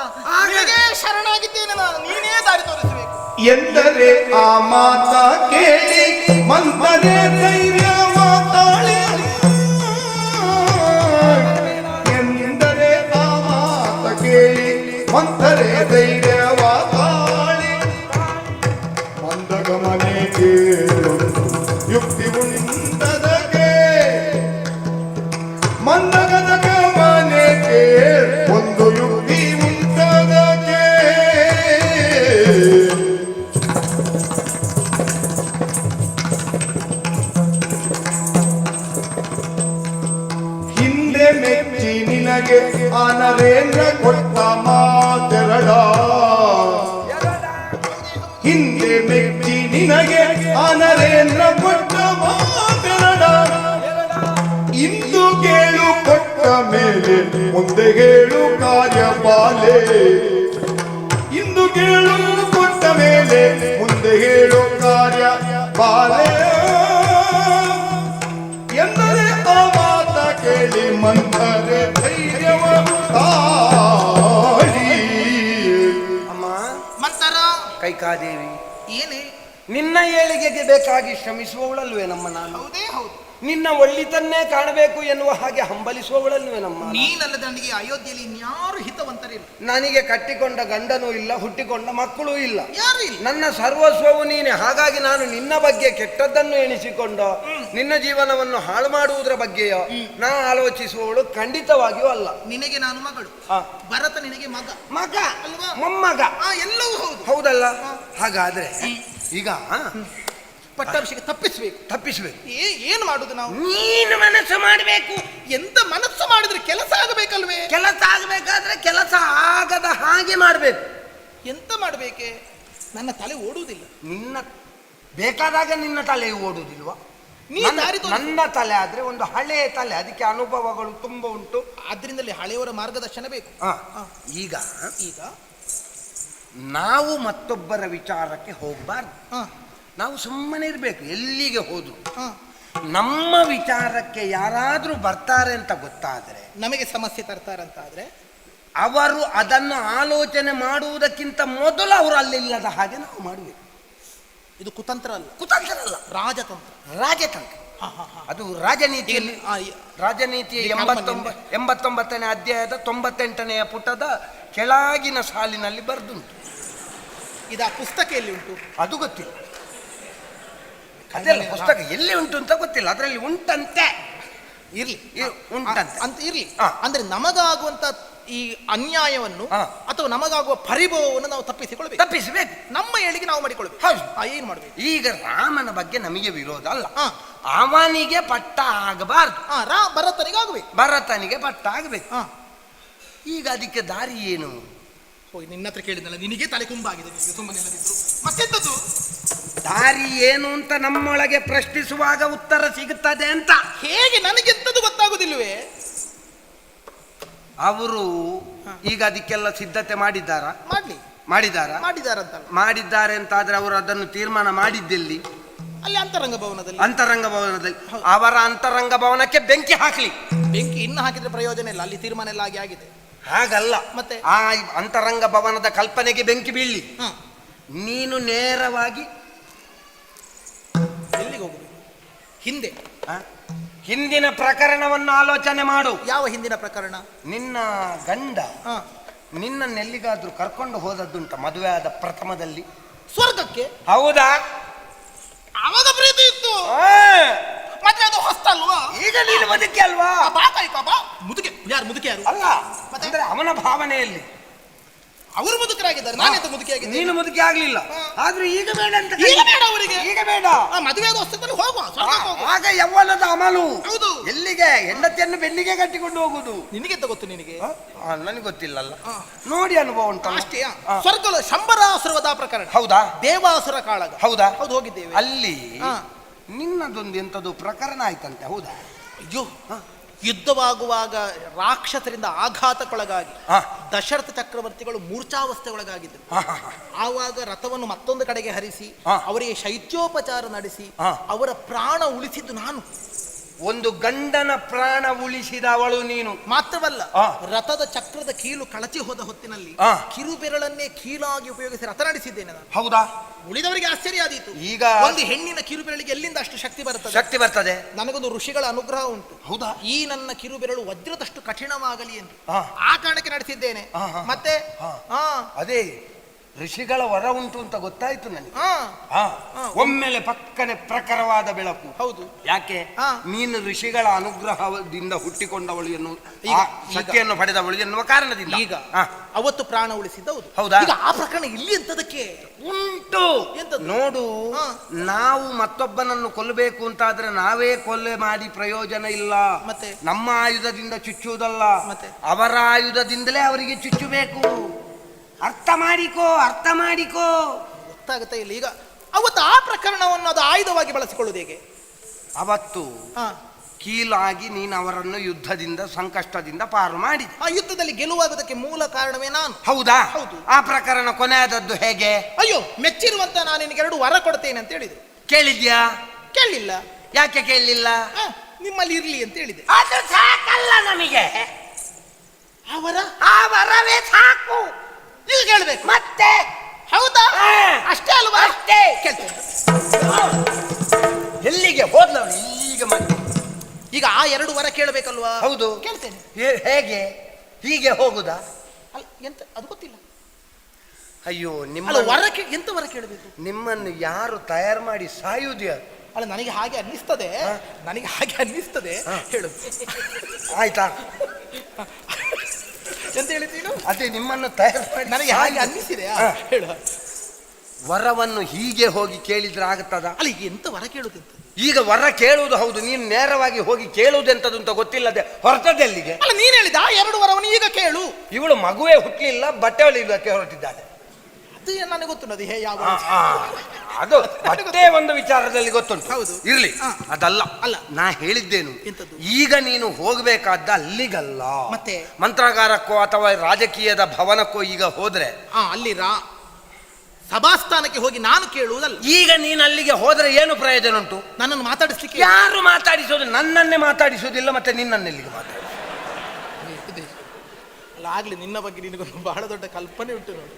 ನಿನಗೆ ಶರಣಾಗಿದ್ದೇನೆ ನಾನು, ನೀನೇ ದಾರಿ ತೋರಿಸಬೇಕು. ಎಂದರೆ ಆ ಮಾತ ಕೇಳಿ ಮಂದರೆ ಧೈರ್ಯ ಮಾತಾಳಿ, ಎಂದರೆ ಆ ಮಾತ ಕೇಳಿ ಮಂದರೆ ಧೈರ್ಯ ಮಾತಾಳಿ, ಮಂದಗಮನೆ ಕೇಳು ಯುಕ್ತಿ ಉಂಟದಕ್ಕೆ, ಮಂದಗದಗ ಮನೆಗೆ ಒಂದು ಯುಕ್ತಿ ಉಂಟದಕ್ಕೆ. ಹಿಂದೆ ಮೆಚ್ಚಿ ನಿನಗೆ ಆ ನರೇಂದ್ರ ಕೊಟ್ಟ ಮಾತೆರಡ, ಹಿಂದೆ ಮೆಚ್ಚಿ ನಿನಗೆ ಆ ನರೇಂದ್ರ ಕೊಟ್ಟ ಮಾತೆರಡ, ಇಂದು ಕೇಳು ಕೊಟ್ಟ ಮೇಲೆ ಮುಂದೆ ಹೇಳು ಕಾರ್ಯಪಾಲೆ, ಇಂದು ಕೇಳು ಕೊಟ್ಟ ಮೇಲೆ ಮುಂದೆ ಹೇಳು ಕಾರ್ಯಪಾಲೆ, ಎಂದರೆ ಆ ಮಾತ ಕೇಳಿ ಮಂದರೆ ಧೈರ್ಯವ ತಾಳಿ. ಅಮ್ಮ ಮಂತರ ಕೈಕಾದೇವಿ, ಏನೇ? ನಿನ್ನ ಏಳಿಗೆಗೆ ಬೇಕಾಗಿ ಶ್ರಮಿಸುವವಳಲ್ವೇ ನಮ್ಮ ನಾನು? ಹೌದೇ ಹೌದು. ನಿನ್ನ ಒಳ್ಳಿತನ್ನೇ ಕಾಣಬೇಕು ಎನ್ನುವ ಹಾಗೆ ಹಂಬಲಿಸುವವಳಲ್ವೇ ನಮ್ಮ? ನೀನಲ್ಲದ ನನಗೆ ಅಯೋಧ್ಯೆಯಲ್ಲಿ ಇನ್ಯಾರು ಹಿತವಂತರಿಲ್ಲ. ನನಗೆ ಕಟ್ಟಿಕೊಂಡ ಗಂಡನೂ ಇಲ್ಲ, ಹುಟ್ಟಿಕೊಂಡ ಮಕ್ಕಳೂ ಇಲ್ಲ, ಯಾರು ಇಲ್ಲ. ನನ್ನ ಸರ್ವಸ್ವವು ನೀನೆ. ಹಾಗಾಗಿ ನಾನು ನಿನ್ನ ಬಗ್ಗೆ ಕೆಟ್ಟದ್ದನ್ನು ಎಣಿಸಿಕೊಂಡು ನಿನ್ನ ಜೀವನವನ್ನು ಹಾಳು ಮಾಡುವುದರ ಬಗ್ಗೆಯೋ ನಾ ಆಲೋಚಿಸುವವಳು ಖಂಡಿತವಾಗಿಯೂ ಅಲ್ಲ. ನಿನಗೆ ನಾನು ಮಗಳು, ಆ. ಭರತ ನಿನಗೆ ಮಗ ಅಲ್ವಾ? ಮೊಮ್ಮಗ. ಎಲ್ಲವೂ ಹೌದು. ಹೌದಲ್ಲ? ಹಾಗಾದ್ರೆ ಈಗ ಪಟ್ಟಾಭಿಷೇಕ ತಪ್ಪಿಸ್ಬೇಕು. ಏನು ಮಾಡುದು ನಾವು? ನೀನು ಮನಸ್ಸು ಮಾಡಬೇಕು. ಎಂತ ಮನಸ್ಸು ಮಾಡಿದ್ರೆ ಕೆಲಸ ಆಗಬೇಕಲ್ವೇ? ಕೆಲಸ ಆಗಬೇಕಾದ್ರೆ ಕೆಲಸ ಆಗದ ಹಾಗೆ ಮಾಡಬೇಕು. ಎಂತ ಮಾಡಬೇಕೆ? ನನ್ನ ತಲೆ ಓಡುವುದಿಲ್ಲ. ನಿನ್ನ ಬೇಕಾದಾಗ ನಿನ್ನ ತಲೆ ಓಡುವುದಿಲ್ವಾ? ನನ್ನ ತಲೆ ಆದ್ರೆ ಒಂದು ಹಳೆಯ ತಲೆ, ಅದಕ್ಕೆ ಅನುಭವಗಳು ತುಂಬಾ ಉಂಟು. ಆದ್ರಿಂದಲೇ ಹಳೆಯವರ ಮಾರ್ಗದರ್ಶನ ಬೇಕು. ಈಗ ನಾವು ಮತ್ತೊಬ್ಬರ ವಿಚಾರಕ್ಕೆ ಹೋಗಬಾರ್ದು. ನಾವು ಸುಮ್ಮನೆ ಇರಬೇಕು. ಎಲ್ಲಿಗೆ ಹೋದ್ರು ನಮ್ಮ ವಿಚಾರಕ್ಕೆ ಯಾರಾದ್ರೂ ಬರ್ತಾರೆ ಅಂತ ಗೊತ್ತಾದ್ರೆ, ನಮಗೆ ಸಮಸ್ಯೆ ತರ್ತಾರಂತಾದ್ರೆ, ಅವರು ಅದನ್ನು ಆಲೋಚನೆ ಮಾಡುವುದಕ್ಕಿಂತ ಮೊದಲು ಅವರು ಅಲ್ಲಿಲ್ಲದ ಹಾಗೆ ನಾವು ಮಾಡಬೇಕು. ಇದು ಕುತಂತ್ರ ಅಲ್ಲ, ರಾಜತಂತ್ರ. ಅದು ರಾಜನೀತಿಯಲ್ಲಿ ರಾಜನೀತಿಯ 89ನೇ ಅಧ್ಯಾಯದ 98ನೇ ಪುಟದ ಕೆಳಗಿನ ಸಾಲಿನಲ್ಲಿ ಬರೆದುಂಟು. ಇದು ಆ ಪುಸ್ತಕ ಎಲ್ಲಿ ಉಂಟು ಅದು ಗೊತ್ತಿಲ್ಲ. ಅದೆಲ್ಲ ಪುಸ್ತಕ ಎಲ್ಲಿ ಉಂಟು ಅಂತ ಗೊತ್ತಿಲ್ಲ. ಅದರಲ್ಲಿ ಉಂಟಂತೆ. ಇರ್ಲಿ ಉಂಟಂತೆ ಅಂತ ಇರ್ಲಿ. ಅಂದ್ರೆ ನಮಗಾಗುವಂತ ಈ ಅನ್ಯಾಯವನ್ನು ಹಾ. ಅಥವಾ ನಮಗಾಗುವ ಪರಿಭವವನ್ನು ನಾವು ತಪ್ಪಿಸಿಕೊಳ್ಬೇಕು. ತಪ್ಪಿಸಬೇಕು. ನಮ್ಮ ಏಳಿಗೆ ನಾವು ಮಾಡಿಕೊಳ್ಬೇಕು. ಹೌದು. ಏನ್ ಮಾಡ್ಬೇಕು? ಈಗ ರಾಮನ ಬಗ್ಗೆ ನಮಗೆ ವಿರೋಧ ಅಲ್ಲ, ಹಾ. ಅವನಿಗೆ ಪಟ್ಟ ಆಗಬಾರ್ದು, ಭರತನಿಗಾಗಬೇಕು. ಭರತನಿಗೆ ಪಟ್ಟ ಆಗಬೇಕು. ಹಾ. ಈಗ ಅದಕ್ಕೆ ದಾರಿ ಏನು? ಹೋಗಿ ನಿನ್ನ ಹತ್ರ ಕೇಳಿದ್ನಲ್ಲ, ನಿನಗೆ ತಲೆ ಕುಂಬಾಗಿದೆ, ನಿನಗೆ ಸುಮ್ಮನೆ ಇಲ್ಲದಿದ್ರು ಮತ್ತೆಂತದ್ದು ದಾರಿ ಏನು ಅಂತ ನಮ್ಮೊಳಗೆ ಪ್ರಶ್ನಿಸುವಾಗ ಉತ್ತರ ಸಿಗುತ್ತದೆ ಅಂತ. ಹೇಗೆ ನನಗೆಂತದ್ದು ಗೊತ್ತಾಗುದಿಲ್ವೇ? ಅವರು ಈಗ ಅದಕ್ಕೆಲ್ಲ ಸಿದ್ಧತೆ ಮಾಡಿದ್ದಾರಾ? ಮಾಡಿದಾರಂತಲ್ಲ. ಮಾಡಿದ್ದಾರೆ ಅಂತಾದ್ರೆ ಅವರು ಅದನ್ನು ತೀರ್ಮಾನ ಮಾಡಿದ್ದೆಲ್ಲಿ? ಅಲ್ಲಿ ಅಂತರಂಗ ಭವನದಲ್ಲಿ. ಅಂತರಂಗ ಭವನದಲ್ಲಿ. ಅವರ ಅಂತರಂಗ ಭವನಕ್ಕೆ ಬೆಂಕಿ ಹಾಕ್ಲಿ. ಬೆಂಕಿ ಇನ್ನು ಹಾಕಿದ್ರೆ ಪ್ರಯೋಜನ ಇಲ್ಲ, ಅಲ್ಲಿ ತೀರ್ಮಾನ ಎಲ್ಲ ಆಗಿದೆ. ಹಾಗಲ್ಲ, ಮತ್ತೆ ಆ ಅಂತರಂಗ ಭವನದ ಕಲ್ಪನೆಗೆ ಬೆಂಕಿ ಬೀಳಲಿ. ನೀನು ನೇರವಾಗಿ ಎಲ್ಲಿಗೆ ಹೋಗಬೇಕು? ಹಿಂದೆ ಹಿಂದಿನ ಪ್ರಕರಣವನ್ನು ಆಲೋಚನೆ ಮಾಡು. ಯಾವ ಹಿಂದಿನ ಪ್ರಕರಣ? ನಿನ್ನ ಗಂಡ ನಿನ್ನನ್ನೆಲ್ಲಿಗಾದ್ರೂ ಕರ್ಕೊಂಡು ಹೋದದ್ದುಂಟ ಮದುವೆ ಆದ ಪ್ರಥಮದಲ್ಲಿ? ಸ್ವರ್ಗಕ್ಕೆ. ಹೌದಾ? ಅವಾಗ ಪ್ರೀತಿ ಇತ್ತು, ಮತ್ತೆ ಅದು ಹೊಸ್ತ ಅಲ್ವಾ? ಈಗ ನೀನು ಮುದುಕಿ ಅಲ್ವಾ? ಮುದುಕೆ ಯಾರು? ಮುದುಕೆ ಯಾರು? ಅಲ್ಲ, ಅಂದ್ರೆ ಅವನ ಭಾವನೆಯಲ್ಲಿ ಅವರು ಮುದುಕರಾಗಿದ್ದಾರೆ, ನಾನೆಂತ ಮುದುಕಿಯಾಗಿದ್ದೆ? ನೀನು ಮುದುಕಿ ಆಗ್ಲಿಲ್ಲ. ಆದ್ರೂ ಈಗ ಬೇಡ ಅಂತ. ಈಗ ಬೇಡ ಅವರಿಗೆ, ಈಗ ಬೇಡ. ಮದುವೆ ಆದ ಹೊಸದಲ್ಲಿ ಹೋಗುವ. ಆಗ ಯೌವನದ ಅಮಲು. ಹೌದು. ಎಲ್ಲಿಗೆ? ಹೆಂಡತಿಯನ್ನು ಬೆನ್ನಿಗೆ ಕಟ್ಟಿಕೊಂಡು ಹೋಗುದು. ನಿನಗೆಂತ ಗೊತ್ತು? ನಿನಗೆ ನನಗೆ ಗೊತ್ತಿಲ್ಲಲ್ಲ, ನೋಡಿ ಅನುಭವ ಉಂಟು ಅಷ್ಟೇ. ಸ್ವರ್ಗ ಶಂಬರಾಸುರವದ ಪ್ರಕರಣ. ಹೌದಾ? ದೇವಾಸುರ ಕಾಳಗ. ಹೌದಾ? ಹೌದು, ಹೋಗಿದ್ದೇವೆ. ಅಲ್ಲಿ ನಿನ್ನದೊಂದು ಎಂತದ್ದು ಪ್ರಕರಣ ಆಯ್ತಂತೆ. ಹೌದಾ? ಅಯ್ಯೋ, ಯುದ್ಧವಾಗುವಾಗ ರಾಕ್ಷಸರಿಂದ ಆಘಾತಕ್ಕೊಳಗಾಗಿ ದಶರಥ ಚಕ್ರವರ್ತಿಗಳು ಮೂರ್ಛಾವಸ್ಥೆ ಒಳಗಾಗಿದ್ದರು. ಆವಾಗ ರಥವನ್ನು ಮತ್ತೊಂದು ಕಡೆಗೆ ಹರಿಸಿ ಅವರಿಗೆ ಶೈತ್ಯೋಪಚಾರ ನಡೆಸಿ ಅವರ ಪ್ರಾಣ ಉಳಿಸಿದ್ದು ನಾನು. ಒಂದು ಗಂಡನ ಪ್ರಾಣ ಉಳಿಸಿದವಳು ನೀನು. ಮಾತ್ರವಲ್ಲ, ರಥದ ಚಕ್ರದ ಕೀಲು ಕಳಚಿ ಹೋದ ಹೊತ್ತಿನಲ್ಲಿ ಕಿರುಬೆರಳನ್ನೇ ಕೀಲಾಗಿ ಉಪಯೋಗಿಸಿ ರಥ ನಡೆಸಿದ್ದೇನೆ ನಾನು. ಹೌದಾ? ಉಳಿದವರಿಗೆ ಆಶ್ಚರ್ಯ ಆದೀತು. ಈಗ ಒಂದು ಹೆಣ್ಣಿನ ಕಿರುಬೆರಳಿಗೆ ಎಲ್ಲಿಂದ ಅಷ್ಟು ಶಕ್ತಿ ಬರ್ತದೆ? ನನಗೊಂದು ಋಷಿಗಳ ಅನುಗ್ರಹ ಉಂಟು. ಹೌದಾ? ಈ ನನ್ನ ಕಿರುಬೆರಳು ವಜ್ರದಷ್ಟು ಕಠಿಣವಾಗಲಿ ಎಂದು ಆ ಕಾರಣಕ್ಕೆ ನಡೆಸಿದ್ದೇನೆ. ಮತ್ತೆ ಅದೇ ಋಷಿಗಳ ವರ ಉಂಟು ಅಂತ ಗೊತ್ತಾಯ್ತು ನನಗೆ. ಒಮ್ಮೆಲೆ ಪಕ್ಕನೆ ಪ್ರಖರವಾದ ಬೆಳಕು. ಹೌದು. ಯಾಕೆ? ನೀನು ಋಷಿಗಳ ಅನುಗ್ರಹದಿಂದ ಹುಟ್ಟಿಕೊಂಡವಳು ಎನ್ನುವ ಶಕ್ತಿಯನ್ನು ಪಡೆದವಳು ಎನ್ನುವ ಕಾರಣದಿಂದ. ಈಗ ಅವತ್ತು ಪ್ರಾಣ ಉಳಿಸಿದ್ದೌದು. ಹೌದಾ? ಈಗ ಆ ಪ್ರಕರಣ ಇಲ್ಲಿ ಎಂತದಕ್ಕೆ ಉಂಟು ನೋಡು. ನಾವು ಮತ್ತೊಬ್ಬನನ್ನು ಕೊಲ್ಲಬೇಕು ಅಂತಾದ್ರೆ ನಾವೇ ಕೊಲ್ಲೆ ಮಾಡಿ ಪ್ರಯೋಜನ ಇಲ್ಲ. ಮತ್ತೆ ನಮ್ಮ ಆಯುಧದಿಂದ ಚುಚ್ಚುವುದಲ್ಲ, ಮತ್ತೆ ಅವರ ಆಯುಧದಿಂದಲೇ ಅವರಿಗೆ ಚುಚ್ಚಬೇಕು. ಅರ್ಥ ಮಾಡಿಕೋ. ಗೊತ್ತಾಗುತ್ತೆ ಇಲ್ಲ. ಈಗ ಅವತ್ತು ಆ ಪ್ರಕರಣವನ್ನು ಅದು ಆಯುಧವಾಗಿ ಬಳಸಿಕೊಳ್ಳುವುದು ಹೇಗೆ? ಅವತ್ತು ಕೀಲಾಗಿ ನೀನು ಅವರನ್ನು ಯುದ್ಧದಿಂದ ಸಂಕಷ್ಟದಿಂದ ಪಾರು ಮಾಡಿ ಆ ಯುದ್ಧದಲ್ಲಿ ಗೆಲುವಾಗುವುದಕ್ಕೆ ಮೂಲ ಕಾರಣವೇ ನಾನು. ಹೌದಾ? ಹೌದು. ಆ ಪ್ರಕರಣ ಕೊನೆಯಾದದ್ದು ಹೇಗೆ? ಅಯ್ಯೋ, ಮೆಚ್ಚಿರುವಂತ ನಾನು ನಿನಗೆ 2 ವರ ಕೊಡ್ತೇನೆ ಅಂತ ಹೇಳಿದ್ರು. ಕೇಳಿದ್ಯಾ? ಕೇಳಲಿಲ್ಲ. ಯಾಕೆ ಕೇಳಲಿಲ್ಲ? ನಿಮ್ಮಲ್ಲಿ ಇರ್ಲಿ ಅಂತ ಹೇಳಿದೆ. ಅದು ಸಾಕಲ್ಲ ನಮಗೆ. ಆ ವರವೇ ಸಾಕು. ಈಗ ಕೇಳ್ಬೇಕು ಮತ್ತೆ. ಹೌದಾ? ಅಷ್ಟೇ ಅಲ್ವಾ? ಅಷ್ಟೇ. ಕೇಳ್ತೇನೆ. ಎಲ್ಲಿಗೆ ಹೋದ್ಲವಳು? ಈಗ ಮಾಡಿ. ಈಗ ಆ 2 ವರ ಕೇಳಬೇಕಲ್ವಾ? ಹೌದು, ಕೇಳ್ತೇನೆ. ಹೇಗೆ? ಹೀಗೆ ಹೋಗುದಾ? ಅಲ್ಲ, ಎಂತ ಅದು ಗೊತ್ತಿಲ್ಲ. ಅಯ್ಯೋ, ನಿಮ್ಮ ವರ ಎಂತ ವರ ಕೇಳಬೇಕು? ನಿಮ್ಮನ್ನು ಯಾರು ತಯಾರು ಮಾಡಿ ಸಾಯುವುದ್ಯಾ? ಅಲ್ಲ, ನನಗೆ ಹಾಗೆ ಅನ್ನಿಸ್ತದೆ. ಹೇಳು. ಆಯ್ತಾ? ಎಂತ ಹೇಳಿದ್ದೀನು? ಅದೇ, ನಿಮ್ಮನ್ನು ತಯಾರು ಮಾಡಿ ನನಗೆ ಹಾಗೆ ಅನ್ನಿಸಿದೆ. ಹೇಳು. ವರವನ್ನು ಹೀಗೆ ಹೋಗಿ ಕೇಳಿದ್ರೆ ಆಗುತ್ತದ? ಅಲ್ಲ, ಎಂತ ವರ ಕೇಳುದಂತ? ಈಗ ವರ ಕೇಳುವುದು ಹೌದು, ನೀನು ನೇರವಾಗಿ ಹೋಗಿ ಕೇಳುವುದೆಂತದ್ದು ಅಂತ ಗೊತ್ತಿಲ್ಲದೆ ಹೊರಟದೆಲ್ಲಿಗೆ? ಅಲ್ಲ, ನೀನ್ ಹೇಳಿದ ಆ 2 ವರವನ್ನು ಈಗ ಕೇಳು. ಇವಳು ಮಗುವೇ ಹುಟ್ಟಲಿಲ್ಲ, ಬಟ್ಟೆ ಹೊಲಿಯುವುದಕ್ಕೆ ಹೊರಟಿದ್ದಾಳೆ. ಅದು ನನಗೆ ಗೊತ್ತುಂಟು. ಯಾವ ಅದು ಬಟ್ಟೆ ಒಂದು ವಿಚಾರದಲ್ಲಿ ಗೊತ್ತುಂಟು. ಹೌದು, ಇರ್ಲಿ. ಅದಲ್ಲ. ಅಲ್ಲ, ನಾ ಹೇಳಿದ್ದೇನು, ಎಂತದ್ದು? ಈಗ ನೀನು ಹೋಗಬೇಕಾದ ಅಲ್ಲಿಗಲ್ಲ, ಮತ್ತೆ ಮಂತ್ರಾಗಾರಕ್ಕೋ ಅಥವಾ ರಾಜಕೀಯದ ಭವನಕ್ಕೋ ಈಗ ಹೋದ್ರೆ ಅಲ್ಲಿ ಸಭಾಸ್ಥಾನಕ್ಕೆ ಹೋಗಿ ನಾನು ಕೇಳುವುದಲ್ಲ. ಈಗ ನೀನು ಅಲ್ಲಿಗೆ ಹೋದ್ರೆ ಏನು ಪ್ರಯೋಜನ ಉಂಟು? ನನ್ನನ್ನು ಮಾತಾಡಿಸ್ಲಿಕ್ಕೆ ಯಾರು ಮಾತಾಡಿಸೋದು? ನನ್ನನ್ನೇ ಮಾತಾಡಿಸೋದಿಲ್ಲ, ಮತ್ತೆ ನಿನ್ನನ್ನೆಲ್ಲಿಗೆ ಮಾತಾಡಿ? ಆಗ್ಲಿ, ನಿನ್ನ ಬಗ್ಗೆ ನಿನಗೊಂದು ಬಹಳ ದೊಡ್ಡ ಕಲ್ಪನೆ ಉಂಟು ನೋಡಿ.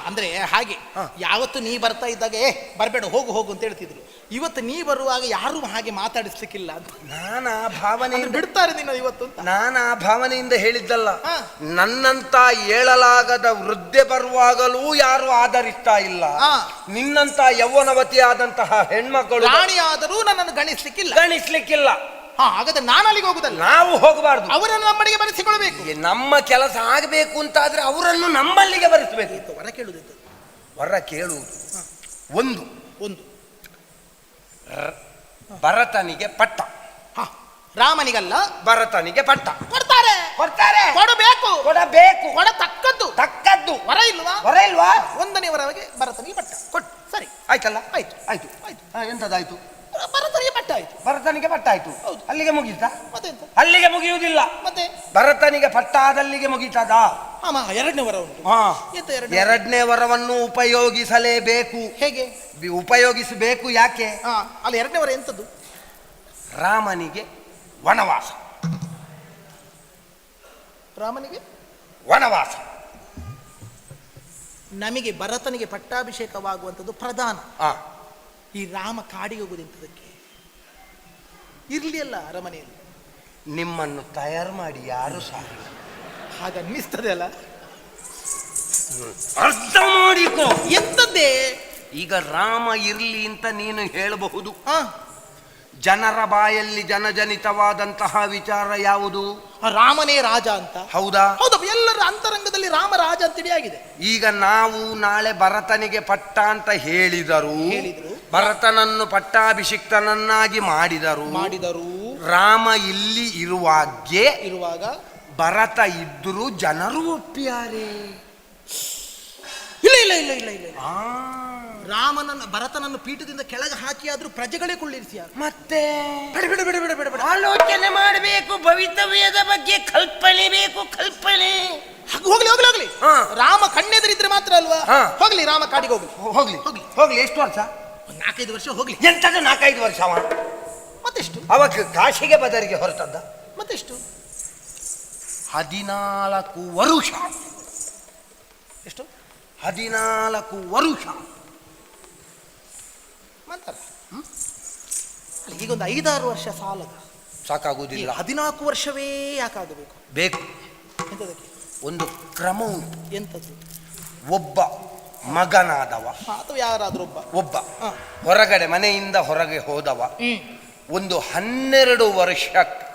ಅಂದ್ರೆ ಹಾಗೆ ಯಾವತ್ತು ನೀ ಬರ್ತಾ ಇದ್ದಾಗ ಬರಬೇಡ, ಹೋಗು ಅಂತ ಹೇಳ್ತಿದ್ರು. ಇವತ್ತು ನೀ ಬರುವಾಗ ಯಾರು ಹಾಗೆ ಮಾತಾಡಿಸ್ಲಿಕ್ಕಿಲ್ಲ ಅಂತ ನಾನಾ ಭಾವನೆ ಬಿಡ್ತಾರೆ ನಿನ್ನ ಇವತ್ತು ಅಂತ. ನಾನಾ ಭಾವನೆಯಿಂದ ಹೇಳಿದ್ದಲ್ಲ. ನನ್ನಂತ ಏಳಲಾಗದ ವೃದ್ಧೆ ಬರುವಾಗಲೂ ಯಾರು ಆಧರಿಸ್ತಾ ಇಲ್ಲ. ನಿನ್ನಂತ ಯೌವನವತಿ ಆದಂತಹ ಹೆಣ್ಮಕ್ಕಳು ರಾಣಿ ಆದರೂ ನನ್ನನ್ನು ಗಣಿಸ್ಲಿಕ್ಕಿಲ್ಲ. ಹಾಗಾದ್ರೆ ನಾನು ಅಲ್ಲಿಗೆ ಹೋಗುದಲ್ಲ, ನಾವು ಹೋಗಬಾರ್ದು. ಅವರನ್ನು ನಮ್ಮಡಿಗೆ ಬರೆಸಿಕೊಳ್ಬೇಕು. ನಮ್ಮ ಕೆಲಸ ಆಗಬೇಕು ಅಂತಾದ್ರೆ ಅವರನ್ನು ನಮ್ಮಲ್ಲಿಗೆ ಬರೆಸಬೇಕು. ವರ ಕೇಳುದಿತ್ತು. ವರ ಕೇಳುವುದು ಒಂದು ಒಂದು ಭರತನಿಗೆ ಪಟ್ಟ, ರಾಮನಿಗಲ್ಲ ಭರತನಿಗೆ ಪಟ್ಟ ಕೊಡ್ತಾರೆ. ಕೊಡ್ತಾರೆ, ಕೊಡಬೇಕು, ಕೊಡಬೇಕು, ಕೊಡತಕ್ಕದ್ದು ತಕ್ಕದ್ದು. ವರ ಇಲ್ವಾ? ವರ ಇಲ್ವಾ? ಒಂದನೇ ವರವಾಗಿ ಭರತನಿಗೆ ಪಟ್ಟ ಕೊಟ್ಟು ಸರಿ ಆಯ್ತಲ್ಲ? ಆಯ್ತು ಆಯ್ತು ಆಯ್ತು. ಎಂತದಾಯ್ತು? ಭರತನಿಗೆ ಪಟ್ಟ ಆಯ್ತು. ಭರತನಿಗೆ ಪಟ್ಟ ಆಯ್ತು. ಹೌದು. ಅಲ್ಲಿಗೆ ಮುಗೀತಾ? ಮತ್ತೆ ಎಂತ? ಅಲ್ಲಿಗೆ ಮುಗಿಯುವುದಿಲ್ಲ. ಮತ್ತೆ ಭರತನಿಗೆ ಪಟ್ಟ ಆದಲ್ಲಿಗೆ ಮುಗೀತದ? ಎರಡನೇ ವರ ಉಂಟು. ಎಂತ ಎರಡನೇ ವರವನ್ನು ಉಪಯೋಗಿಸಲೇಬೇಕು. ಹೇಗೆ ಉಪಯೋಗಿಸಬೇಕು? ಯಾಕೆ? ಅಲ್ಲ, ಎರಡನೇ ವರ ಎಂತದ್ದು? ರಾಮನಿಗೆ ವನವಾಸ. ರಾಮನಿಗೆ ವನವಾಸ. ನಮಗೆ ಭರತನಿಗೆ ಪಟ್ಟಾಭಿಷೇಕವಾಗುವಂಥದ್ದು ಪ್ರಧಾನ. ಈ ರಾಮ ಕಾಡಿಗೆ ಹೋಗುವುದೆಂತದಕ್ಕೆ? ಇರ್ಲಿ ಅಲ್ಲ ಅರಮನೆಯಲ್ಲಿ. ನಿಮ್ಮನ್ನು ತಯಾರು ಮಾಡಿ ಯಾರು ಸಹ ಹಾಗ ಅನ್ನಿಸ್ತದೆ ಅಲ್ಲ? ಅರ್ಥ ಮಾಡಿಕೋ. ಎಂತದ್ದೇ? ಈಗ ರಾಮ ಇರ್ಲಿ ಅಂತ ನೀನು ಹೇಳಬಹುದು. ಹಾ, ಜನರ ಬಾಯಲ್ಲಿ ಜನಜನಿತವಾದಂತಹ ವಿಚಾರ ಯಾವುದು? ರಾಮನೇ ರಾಜ ಅಂತ. ಹೌದಾ? ಹೌದಪ್ಪ, ಎಲ್ಲರ ಅಂತರಂಗದಲ್ಲಿ ರಾಮ ರಾಜ ಅಂತೇಳಿ ಆಗಿದೆ. ಈಗ ನಾವು ನಾಳೆ ಭರತನಿಗೆ ಪಟ್ಟ ಅಂತ ಹೇಳಿದರು, ಭರತನನ್ನು ಪಟ್ಟಾಭಿಷಿಕ್ತನನ್ನಾಗಿ ಮಾಡಿದರು. ರಾಮ ಇಲ್ಲಿ ಇರುವಾಗ ಭರತ ಇದ್ದರೂ ಜನರು ಒಪ್ಪಿಯಾರೆ? ಇಲ್ಲ ಇಲ್ಲ ಇಲ್ಲ ಇಲ್ಲ ಇಲ್ಲ. ಭರತನನ್ನು ಪೀಠದಿಂದ ಕೆಳಗೆ ಹಾಕಿ ಆದ್ರೂ ಪ್ರಜೆಗಳೇ ಕೊಳ್ಳಿರಿಸಿಯಾರ. ಮತ್ತೆ ಆಲೋಚನೆ ಮಾಡಬೇಕು, ಭವಿತವ್ಯದ ಬಗ್ಗೆ ಕಲ್ಪನೆ ಬೇಕು, ಕಲ್ಪನೆ. ಹೋಗ್ಲಿ ಹೋಗ್ಲಿ ಹೋಗ್ಲಿ. ರಾಮ ಕಣ್ಣೆದರಿದ್ರೆ ಮಾತ್ರ ಅಲ್ವಾ? ಹೋಗ್ಲಿ, ರಾಮ ಕಾಡಿಗೆ ಹೋಗ್ಲಿ. ಹೋಗ್ಲಿ ಹೋಗ್ಲಿ ಹೋಗ್ಲಿ. ಎಷ್ಟು ವರ್ಷ? 4-5 ವರ್ಷ ಹೋಗ್ಲಿ. ಎಂತದ್ದು 4-5 ವರ್ಷ? ಮತ್ತೆಷ್ಟು? ಅವಾಗ ಕಾಶಿಗೆ ಬದರಿಗೆ ಹೊರಟದ್ದ? ಮತ್ತೆಷ್ಟು? 14 ವರುಷ. ಎಷ್ಟು? 14 ವರುಷ. ಈಗ ಒಂದು 5-6 ವರ್ಷ ಸಾಲದ ಸಾಕಾಗುವುದಿಲ್ಲ. 14 ವರ್ಷವೇ ಯಾಕಾಗಬೇಕು? ಬೇಕು. ಎಂತದಕ್ಕೆ? ಒಂದು ಕ್ರಮ ಉಂಟು. ಎಂತದ್ದು? ಒಬ್ಬ ಮಗನಾದವ ಅಥವಾ ಯಾರಾದ್ರೂ ಒಬ್ಬ ಹೊರಗಡೆ ಮನೆಯಿಂದ ಹೊರಗೆ ಹೋದವ ಒಂದು 12 ವರ್ಷ